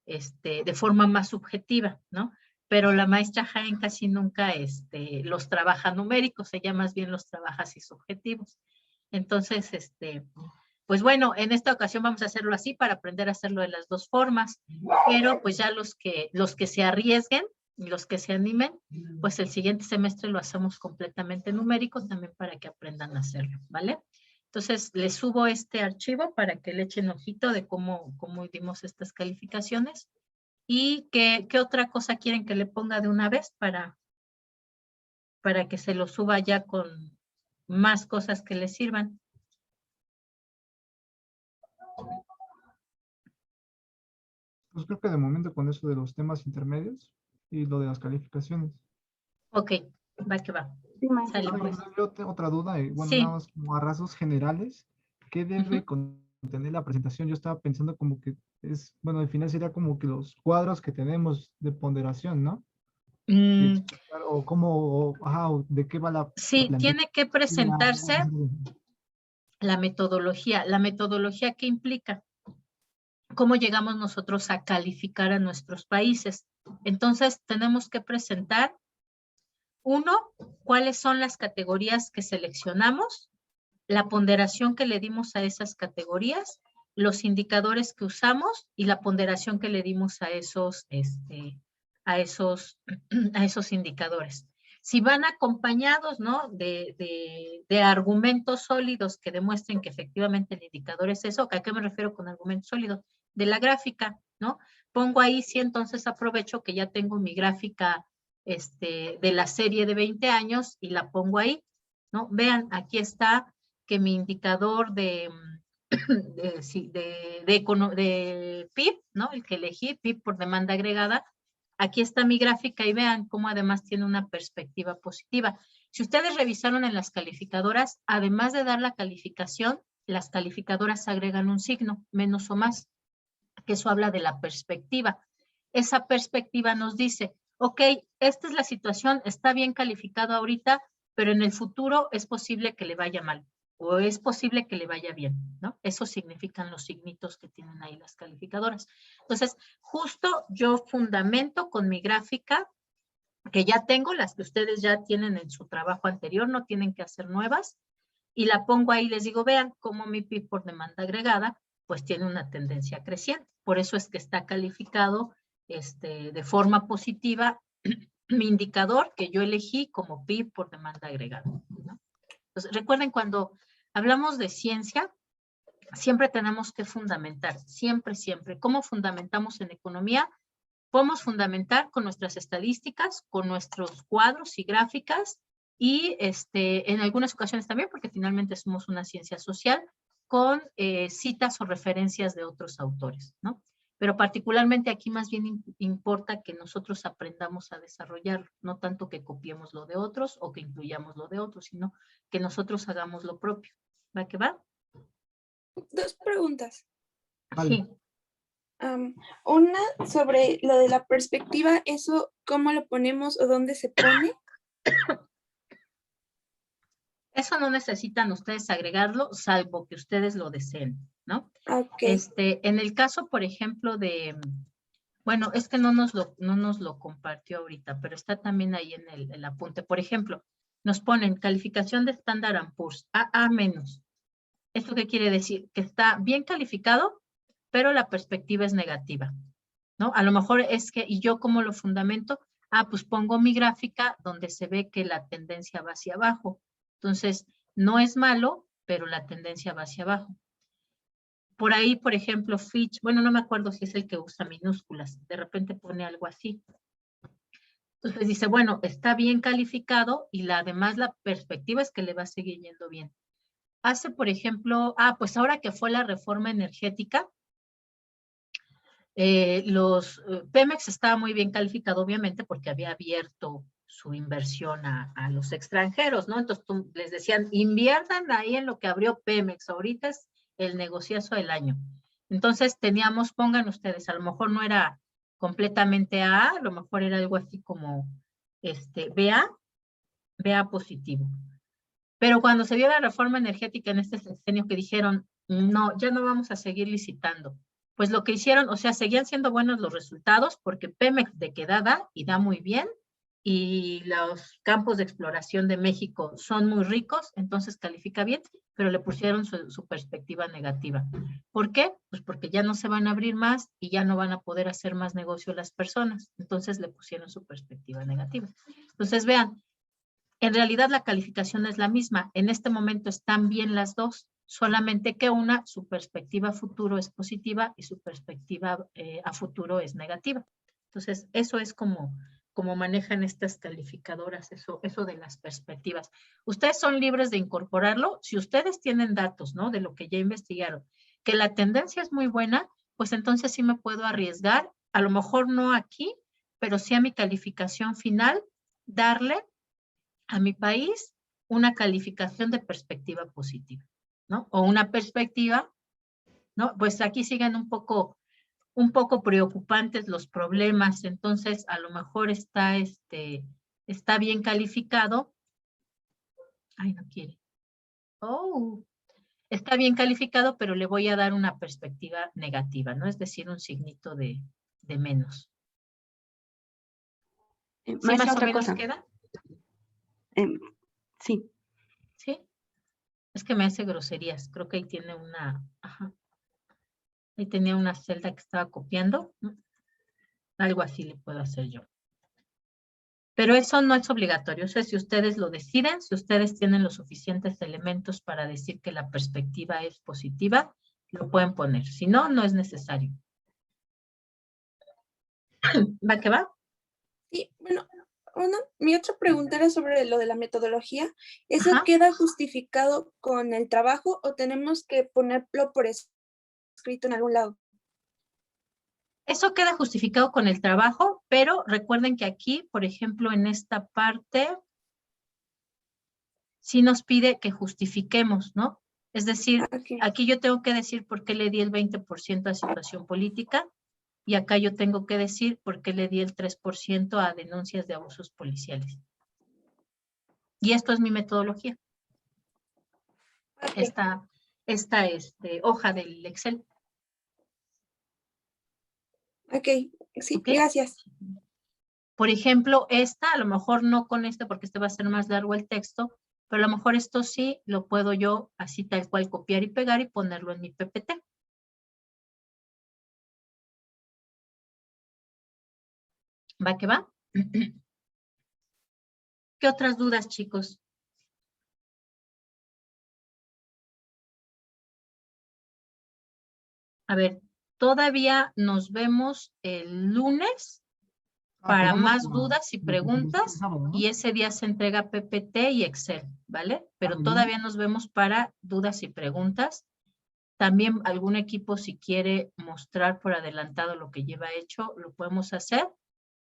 de forma más subjetiva, ¿no? Pero la maestra Jaén casi nunca los trabaja numéricos, ella más bien los trabaja así subjetivos. Entonces, pues bueno, en esta ocasión vamos a hacerlo así para aprender a hacerlo de las dos formas, pero pues ya los que se arriesguen y los que se animen, pues el siguiente semestre lo hacemos completamente numérico también para que aprendan a hacerlo, ¿vale? Entonces, les subo este archivo para que le echen ojito de cómo dimos estas calificaciones. ¿Y qué otra cosa quieren que le ponga de una vez para que se lo suba ya con más cosas que le sirvan? Pues creo que de momento con eso de los temas intermedios y lo de las calificaciones. Ok, va que va. Sí, maestra. Sale, pues. Yo tengo otra duda, bueno, Sí. nada más como a rasgos generales, ¿qué debe contener la presentación? Yo estaba pensando como que bueno, al final sería como que los cuadros que tenemos de ponderación, ¿no? Y explicar, o cómo, o de qué va la Sí, plantilla. tiene que presentarse la metodología. ¿La metodología qué implica? ¿Cómo llegamos nosotros a calificar a nuestros países? Entonces, tenemos que presentar, uno, cuáles son las categorías que seleccionamos, la ponderación que le dimos a esas categorías, los indicadores que usamos y la ponderación que le dimos a esos indicadores. Si van acompañados, ¿no? de argumentos sólidos que demuestren que efectivamente el indicador es eso, ¿a qué me refiero con argumentos sólidos? De la gráfica, ¿no? Pongo ahí, sí, entonces aprovecho que ya tengo mi gráfica de la serie de 20 años y la pongo ahí, ¿no? Vean, aquí está que mi indicador de PIB, ¿no? El que elegí, PIB por demanda agregada. Aquí está mi gráfica y vean cómo además tiene una perspectiva positiva. Si ustedes revisaron en las calificadoras, además de dar la calificación, las calificadoras agregan un signo, menos o más, que eso habla de la perspectiva. Esa perspectiva nos dice, ok, esta es la situación, está bien calificado ahorita, pero en el futuro es posible que le vaya mal o es posible que le vaya bien, ¿no? Eso significan los signitos que tienen ahí las calificadoras. Entonces, justo yo fundamento con mi gráfica, que ya tengo, las que ustedes ya tienen en su trabajo anterior, no tienen que hacer nuevas, y la pongo ahí, les digo, vean cómo mi PIB por demanda agregada, pues tiene una tendencia creciente. Por eso es que está calificado de forma positiva mi indicador que yo elegí como PIB por demanda agregada, ¿no? Entonces, recuerden, cuando hablamos de ciencia, siempre tenemos que fundamentar, siempre. ¿Cómo fundamentamos en economía? Podemos fundamentar con nuestras estadísticas, con nuestros cuadros y gráficas, y en algunas ocasiones también, porque finalmente somos una ciencia social, con citas o referencias de otros autores, ¿no? Pero particularmente aquí más bien importa que nosotros aprendamos a desarrollarlo, no tanto que copiemos lo de otros o que incluyamos lo de otros, sino que nosotros hagamos lo propio. ¿Va que va? 2 preguntas. Vale. Sí. Una sobre lo de la perspectiva, ¿eso cómo lo ponemos o dónde se pone? Eso no necesitan ustedes agregarlo, salvo que ustedes lo deseen, ¿no? Ok. En el caso, por ejemplo, bueno, es que no nos lo compartió ahorita, pero está también ahí en el apunte. Por ejemplo, nos ponen calificación de Standard & Poor's, AA-. ¿Esto qué quiere decir? Que está bien calificado, pero la perspectiva es negativa, ¿no? A lo mejor es que, ¿y yo cómo lo fundamento? Pues pongo mi gráfica donde se ve que la tendencia va hacia abajo. Entonces, no es malo, pero la tendencia va hacia abajo. Por ahí, por ejemplo, Fitch, bueno, no me acuerdo si es el que usa minúsculas, de repente pone algo así. Entonces dice, bueno, está bien calificado y además la perspectiva es que le va a seguir yendo bien. Hace, por ejemplo, pues ahora que fue la reforma energética, Pemex estaba muy bien calificado, obviamente, porque había abierto su inversión a los extranjeros, ¿no? Entonces les decían, inviertan ahí en lo que abrió Pemex, ahorita es el negociazo del año. Entonces teníamos, pongan ustedes, a lo mejor no era completamente A lo mejor era algo así como BA positivo. Pero cuando se vio la reforma energética en este sexenio que dijeron, no, ya no vamos a seguir licitando, pues lo que hicieron, o sea, seguían siendo buenos los resultados porque Pemex de que da y da muy bien, y los campos de exploración de México son muy ricos, entonces califica bien, pero le pusieron su perspectiva negativa. ¿Por qué? Pues porque ya no se van a abrir más y ya no van a poder hacer más negocio las personas, entonces le pusieron su perspectiva negativa. Entonces vean, en realidad la calificación es la misma, en este momento están bien las dos, solamente que una, su perspectiva a futuro es positiva y su perspectiva a futuro es negativa. Entonces, eso es como manejan estas calificadoras, eso de las perspectivas. Ustedes son libres de incorporarlo, si ustedes tienen datos, ¿no? De lo que ya investigaron, que la tendencia es muy buena, pues entonces sí me puedo arriesgar, a lo mejor no aquí, pero sí a mi calificación final, darle a mi país una calificación de perspectiva positiva, ¿no? O una perspectiva, ¿no? Pues aquí siguen un poco preocupantes los problemas, entonces a lo mejor está bien calificado. Ay, no quiere. Oh, está bien calificado, pero le voy a dar una perspectiva negativa, ¿no? Es decir, un signito de menos. ¿Sí Maestra, más o otra menos cosa. queda? Sí. ¿Sí? Es que me hace groserías. Creo que ahí tiene una... Ajá. Ahí tenía una celda que estaba copiando. Algo así le puedo hacer yo. Pero eso no es obligatorio. O sea, si ustedes lo deciden, si ustedes tienen los suficientes elementos para decir que la perspectiva es positiva, lo pueden poner. Si no, no es necesario. ¿Va que va? Sí, bueno, mi otra pregunta era sobre lo de la metodología. ¿Eso Ajá. queda justificado con el trabajo o tenemos que ponerlo por escrito en algún lado? Eso queda justificado con el trabajo, pero recuerden que aquí, por ejemplo, en esta parte, sí nos pide que justifiquemos, ¿no? Es decir, Okay. aquí yo tengo que decir por qué le di el 20% a situación política y acá yo tengo que decir por qué le di el 3% a denuncias de abusos policiales. Y esto es mi metodología. Okay. Esta hoja del Excel. Ok, sí, ¿Ok? gracias. Por ejemplo, esta, a lo mejor no con porque este va a ser más largo el texto, pero a lo mejor esto sí lo puedo yo así tal cual copiar y pegar y ponerlo en mi PPT. ¿Va que va? ¿Qué otras dudas, chicos? A ver, todavía nos vemos el lunes para Quedamos más con dudas y la presentación preguntas el sábado, ¿no? y ese día se entrega PPT y Excel, ¿vale? Pero ¿El todavía lunes? nos vemos para dudas y preguntas. También algún equipo si quiere mostrar por adelantado lo que lleva hecho, lo podemos hacer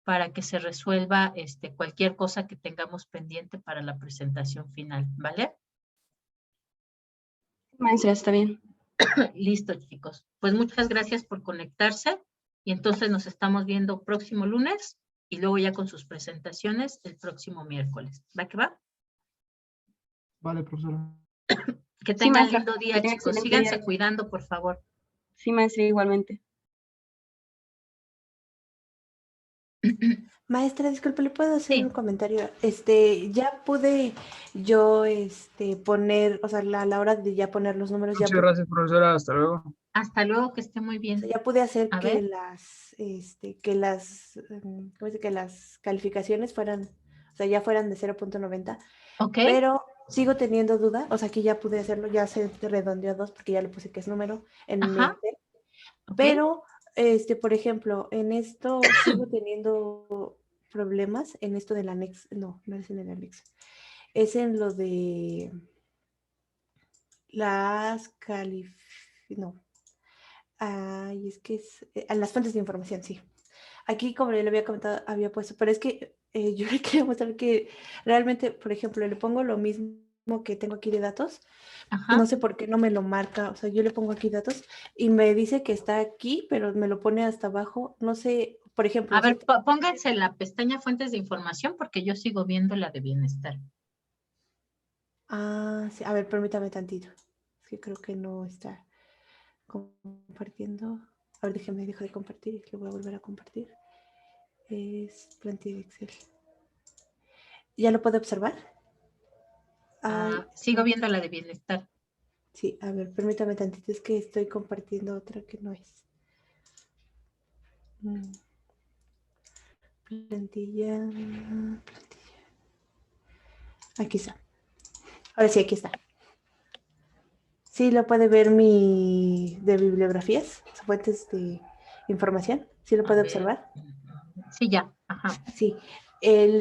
para que se resuelva cualquier cosa que tengamos pendiente para la presentación final, ¿vale? Maestra, está bien. Listo, chicos. Pues muchas gracias por conectarse y entonces nos estamos viendo próximo lunes y luego ya con sus presentaciones el próximo miércoles. ¿Va que va? Vale, profesora. Que Sí, tengan maestra, lindo que día, tenga chicos. excelente Síganse día. cuidando, por favor. Sí, maestra, igualmente. Maestra, disculpe, ¿le puedo hacer Sí. un comentario? Ya pude yo poner, o sea, a la hora de ya poner los números, Muchas gracias, profesora. Hasta luego. Hasta luego, que esté muy o bien. sea, ya pude hacer A que ver. ¿cómo se dice? Que las calificaciones fueran, o sea, ya fueran de 0.90, Ok. pero sigo teniendo duda, o sea, aquí ya pude hacerlo, ya se redondeó a 2 porque ya le puse que es número en mi Ajá. Excel, Ok. pero, por ejemplo, en esto sigo teniendo problemas, en esto del anexo, no es en el anexo, es en lo de las no, ay, es que es, las fuentes de información, sí. Aquí, como le había comentado, había puesto, pero es que yo le quería mostrar que realmente, por ejemplo, le pongo lo mismo que tengo aquí de datos. Ajá. No sé por qué no me lo marca, o sea, yo le pongo aquí datos y me dice que está aquí, pero me lo pone hasta abajo. No sé, por ejemplo. A ver, pónganse en la pestaña fuentes de información porque yo sigo viendo la de bienestar. Ah, sí, a ver, permítame tantito. Es que creo que no está compartiendo. A ver, déjeme, dejo de compartir y lo voy a volver a compartir. Es plantilla de Excel. ¿Ya lo puede observar? Ay, Sigo viendo la de bienestar. sí, a ver, permítame tantito, es que estoy compartiendo otra que no es. Plantilla. Aquí está. Ahora sí, aquí está. Sí, lo puede ver mi de bibliografías, fuentes de información. Sí lo puede observar. Sí, ya. Ajá. Sí.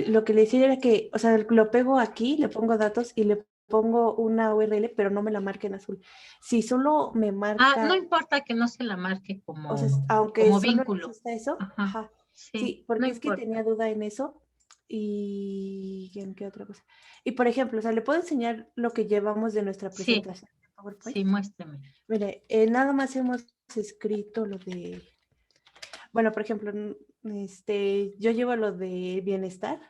Lo que le decía era que, o sea, lo pego aquí, le pongo datos y le pongo una URL, pero no me la marque en azul. Si solo me marca. No importa que no se la marque O sea, como aunque solo vínculo. exista eso. Ajá. Ajá. Sí, Sí, porque no es que importa. tenía duda en eso. ¿Y en qué otra cosa? Y por ejemplo, o sea, le puedo enseñar lo que llevamos de nuestra Sí, presentación de PowerPoint. sí, muéstrame. Mire, nada más hemos escrito lo de, bueno, por ejemplo, yo llevo lo de bienestar,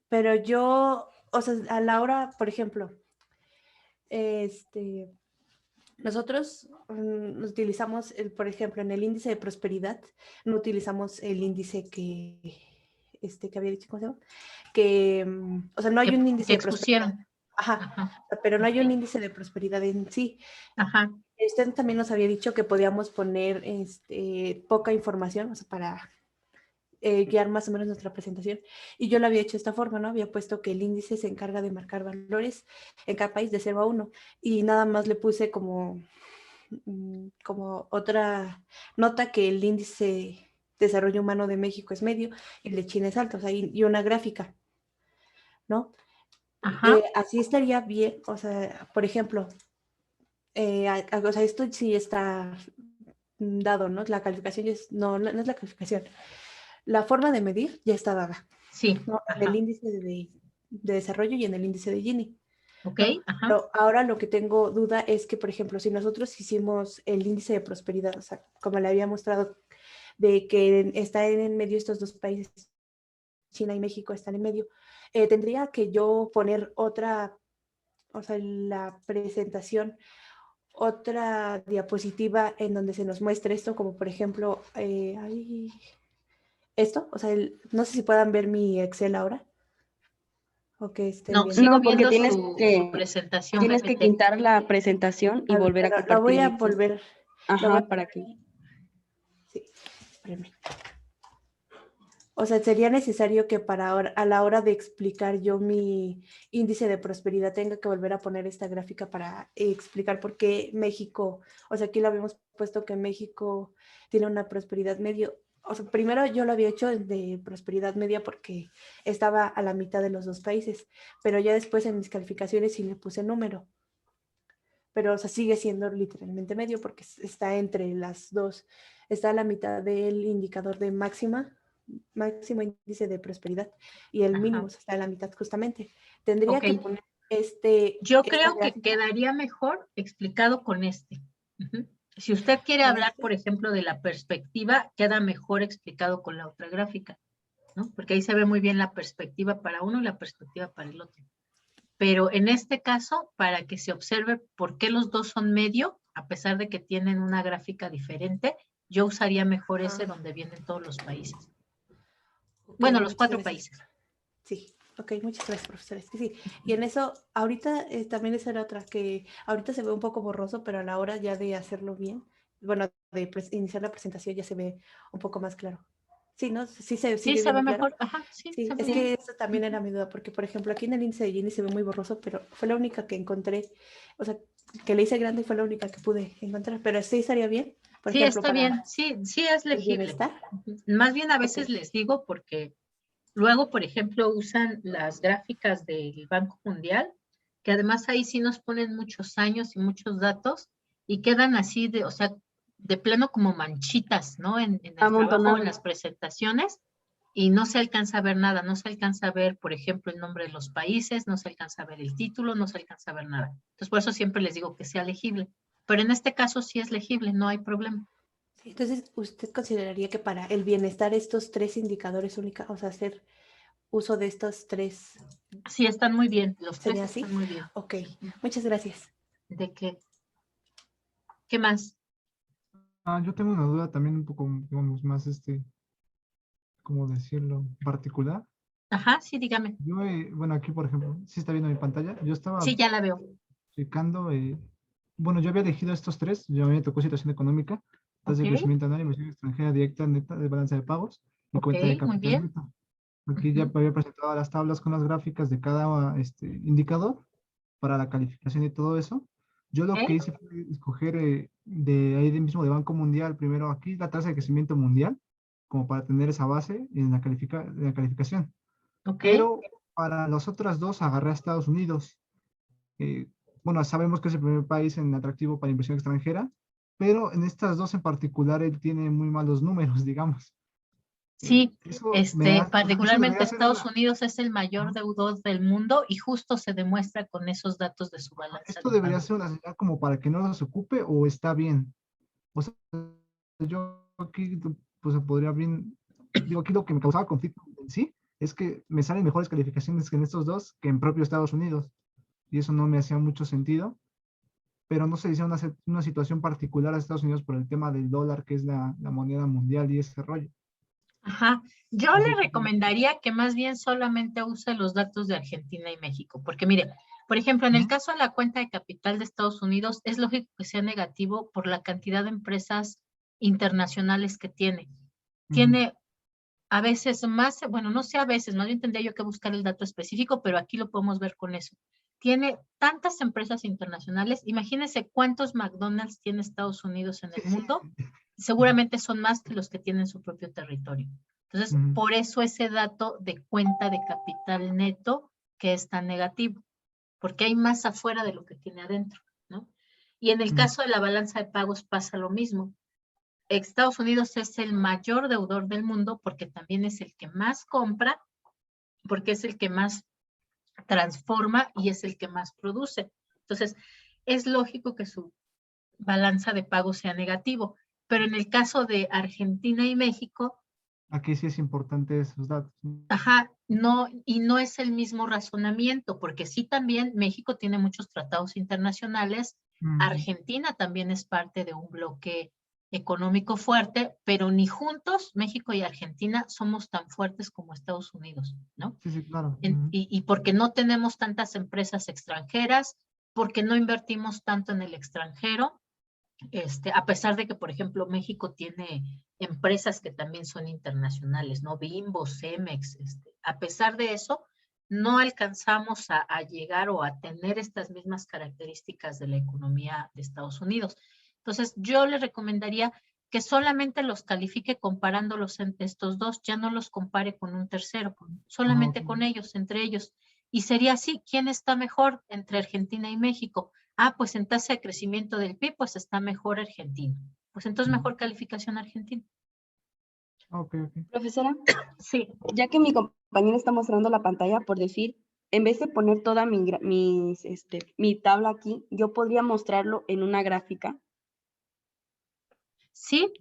pero yo, o sea, a la hora, por ejemplo, nosotros utilizamos, por ejemplo, en el índice de prosperidad, no utilizamos el índice que había dicho, ¿cómo se llama? Que, o sea, no hay un índice de prosperidad. Expusieron. Ajá, Ajá. pero no hay un Ok. índice de prosperidad en sí. Ajá. Usted también nos había dicho que podíamos poner poca información, o sea, para guiar más o menos nuestra presentación. Y yo lo había hecho de esta forma, ¿no? Había puesto que el índice se encarga de marcar valores en cada país de 0 a 1 y nada más le puse como otra nota que el índice de desarrollo humano de México es medio y el de China es alto, o sea, y una gráfica, ¿no? Ajá. Así estaría bien, o sea, por ejemplo, o sea, esto sí está dado, ¿no? La calificación no es la calificación. La forma de medir ya está dada, Sí. ¿no? En el índice de desarrollo y en el índice de Gini. Ok. ¿No? Ajá. Pero ahora lo que tengo duda es que, por ejemplo, si nosotros hicimos el índice de prosperidad, o sea, como le había mostrado, de que está en medio estos dos países, China y México están en medio, tendría que yo poner otra, o sea, la presentación, otra diapositiva en donde se nos muestre esto, como por ejemplo, esto, o sea, no sé si puedan ver mi Excel ahora. O que estén No, viendo. sigo No, porque viendo tienes su presentación tienes que PPT. quitar la presentación y A ver, volver a pero la voy compartir. a volver. La voy Ajá, a- para que. Sí, espérenme. O sea, sería necesario que a la hora de explicar yo mi índice de prosperidad tenga que volver a poner esta gráfica para explicar por qué México, o sea, aquí lo habíamos puesto que México tiene una prosperidad medio. O sea, primero yo lo había hecho de prosperidad media porque estaba a la mitad de los dos países, pero ya después en mis calificaciones sí le puse número. Pero o sea, sigue siendo literalmente medio porque está entre las dos, está a la mitad del indicador de máximo índice de prosperidad y el mínimo está a la mitad justamente. Tendría que poner Yo esta creo que gráfica. quedaría mejor explicado con este. Si usted quiere ¿Con hablar, este? por ejemplo, de la perspectiva, queda mejor explicado con la otra gráfica, ¿no? Porque ahí se ve muy bien la perspectiva para uno y la perspectiva para el otro. Pero en este caso, para que se observe por qué los dos son medio, a pesar de que tienen una gráfica diferente, yo usaría mejor ese donde vienen todos los países. Okay, Bueno, los muchas 4 gracias. países. Sí, ok, muchas gracias, profesora. Sí, y en eso, ahorita también esa era otra, que ahorita se ve un poco borroso, pero a la hora ya de hacerlo bien, bueno, de iniciar la presentación ya se ve un poco más claro. Sí, ¿no? Sí se Sí, sigue se ve viendo claro. mejor. Ajá, sí, Sí, se ve es bien. que eso también era mi duda, porque por ejemplo aquí en el índice de Gini se ve muy borroso, pero fue la única que encontré, o sea, que le hice grande y fue la única que pude encontrar, pero sí estaría bien, por Sí, ejemplo, está para bien. Sí, sí es el legible. bienestar. Más bien a Ok. veces les digo porque luego, por ejemplo, usan las gráficas del Banco Mundial, que además ahí sí nos ponen muchos años y muchos datos y quedan así de, o sea, de plano como manchitas, ¿no? En el trabajo, Amontonado. en las presentaciones, y no se alcanza a ver nada, no se alcanza a ver, por ejemplo, el nombre de los países, no se alcanza a ver el título, no se alcanza a ver nada. Entonces, por eso siempre les digo que sea legible. Pero en este caso sí es legible, no hay problema. Sí, entonces, ¿usted consideraría que para el bienestar estos 3 indicadores únicos, o sea, hacer uso de estos 3, Sí, están muy bien, los 3 sería así? están muy bien. Ok, muchas gracias. ¿De qué? ¿Qué más? Yo tengo una duda también un poco, digamos, más, ¿cómo decirlo? Particular. Ajá, sí, dígame. Yo, bueno, aquí, por ejemplo, sí está viendo mi pantalla. Yo estaba Sí, ya la veo. checando, bueno, yo había elegido estos 3, yo me tocó situación económica, tasa de Ok. crecimiento anual, inversión extranjera directa, neta, de balanza de pagos y Ok, cuenta de muy capital bien. neto. Aquí ya había presentado las tablas con las gráficas de cada indicador para la calificación y todo eso. Yo lo que Ok, hice fue escoger de ahí mismo de Banco Mundial, primero aquí la tasa de crecimiento mundial, como para tener esa base en en la calificación. ok. Pero para las otras dos agarré a Estados Unidos. Eh, bueno, sabemos que es el primer país en atractivo para inversión extranjera, pero en estas dos en particular él tiene muy malos números, digamos. Sí, Eso me hace, o sea, eso debería particularmente ser Estados una, Unidos es el mayor ajá, deudor del mundo y justo se demuestra con esos datos de su balanza esto de debería pagos. ser una señal como para que no se ocupe o está bien. O sea, yo aquí pues podría bien, digo, aquí lo que me causaba conflicto en sí es que me salen mejores calificaciones que en estos dos que en propio Estados Unidos. Y eso no me hacía mucho sentido, pero no se dice una situación particular a Estados Unidos por el tema del dólar, que es la moneda mundial y ese rollo. Ajá. Yo No le sé qué opinas. recomendaría que más bien solamente use los datos de Argentina y México, porque mire, por ejemplo, en el Ujú, caso de la cuenta de capital de Estados Unidos, es lógico que sea negativo por la cantidad de empresas internacionales que tiene. ujú. Tiene a veces más, bueno, no sé a veces, más bien tendría yo que buscar el dato específico, pero aquí lo podemos ver con eso. Tiene tantas empresas internacionales, imagínense cuántos McDonald's tiene Estados Unidos en Sí, el sí. mundo, seguramente son más que los que tienen su propio territorio. Entonces, Ujú, por eso ese dato de cuenta de capital neto que es tan negativo, porque hay más afuera de lo que tiene adentro, ¿no? Y en el ujú. caso de la balanza de pagos pasa lo mismo. Estados Unidos es el mayor deudor del mundo porque también es el que más compra, porque es el que más transforma y es el que más produce. Entonces, es lógico que su balanza de pago sea negativo, pero en el caso de Argentina y México, Aquí sí es importante esos datos. ajá, no, y no es el mismo razonamiento, porque sí también México tiene muchos tratados internacionales, Ujú. Argentina también es parte de un bloque económico fuerte, pero ni juntos México y Argentina somos tan fuertes como Estados Unidos, ¿no? Sí, sí, claro. Ujú, Y porque no tenemos tantas empresas extranjeras, porque no invertimos tanto en el extranjero, a pesar de que, por ejemplo, México tiene empresas que también son internacionales, ¿no? Bimbo, Cemex, a pesar de eso, no alcanzamos a llegar o a tener estas mismas características de la economía de Estados Unidos. Entonces, yo le recomendaría que solamente los califique comparándolos entre estos dos, ya no los compare con un tercero, ajá, ok. solamente con ellos, entre ellos. Y sería así, ¿quién está mejor entre Argentina y México? Ah, pues en tasa de crecimiento del PIB, pues está mejor Argentina. Pues entonces Ujú. mejor calificación Argentina. Ok, ok. Profesora, Sí, ya que mi compañera está mostrando la pantalla, por decir, en vez de poner toda mi tabla aquí, yo podría mostrarlo en una gráfica sí,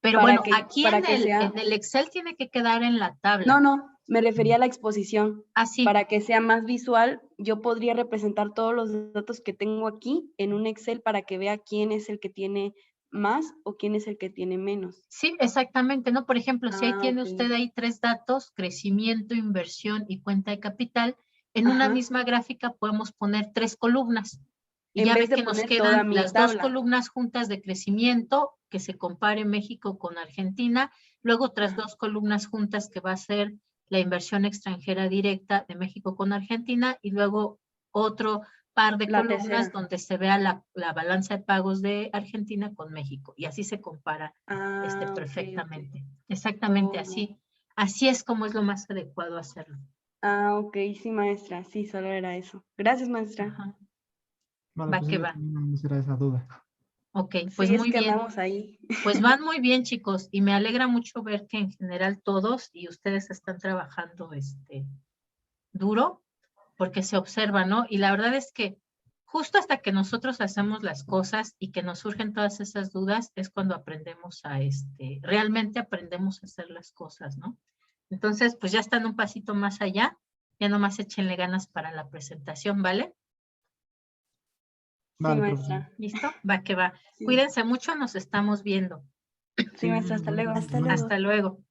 pero bueno, aquí para que sea, en el Excel tiene que quedar en la tabla. no, me refería a la exposición. Así, Para que sea más visual, yo podría representar todos los datos que tengo aquí en un Excel para que vea quién es el que tiene más o quién es el que tiene menos. sí, exactamente, ¿no? Por ejemplo, si ahí tiene Ok. usted ahí 3 datos, crecimiento, inversión y cuenta de capital, en una Ajá. misma gráfica podemos poner 3 columnas. Y En ya vez ve de que nos poner toda quedan mi las 2 tabla. columnas juntas de crecimiento, que se compare México con Argentina, luego otras 2 columnas juntas que va a ser la inversión extranjera directa de México con Argentina y luego otro par de La columnas tercera. donde se vea la balanza de pagos de Argentina con México y así se compara Ok. perfectamente. Exactamente Oh. así. Así es como es lo más adecuado hacerlo. Ok, sí, maestra. Sí, solo era eso. Gracias, maestra. Ajá. Vale, Va pues sí, que yo va. también no era esa duda. Ok, pues sí, es muy que bien. andamos ahí. Pues van muy bien, chicos, y me alegra mucho ver que en general todos y ustedes están trabajando duro, porque se observa, ¿no? Y la verdad es que justo hasta que nosotros hacemos las cosas y que nos surgen todas esas dudas es cuando aprendemos realmente aprendemos a hacer las cosas, ¿no? Entonces, pues ya están un pasito más allá, ya nomás échenle ganas para la presentación, ¿vale? Sí, Vale, maestra. ¿Listo? Va que va. Sí. Cuídense mucho, nos estamos viendo. Sí, maestra, hasta luego. Hasta luego. Hasta luego.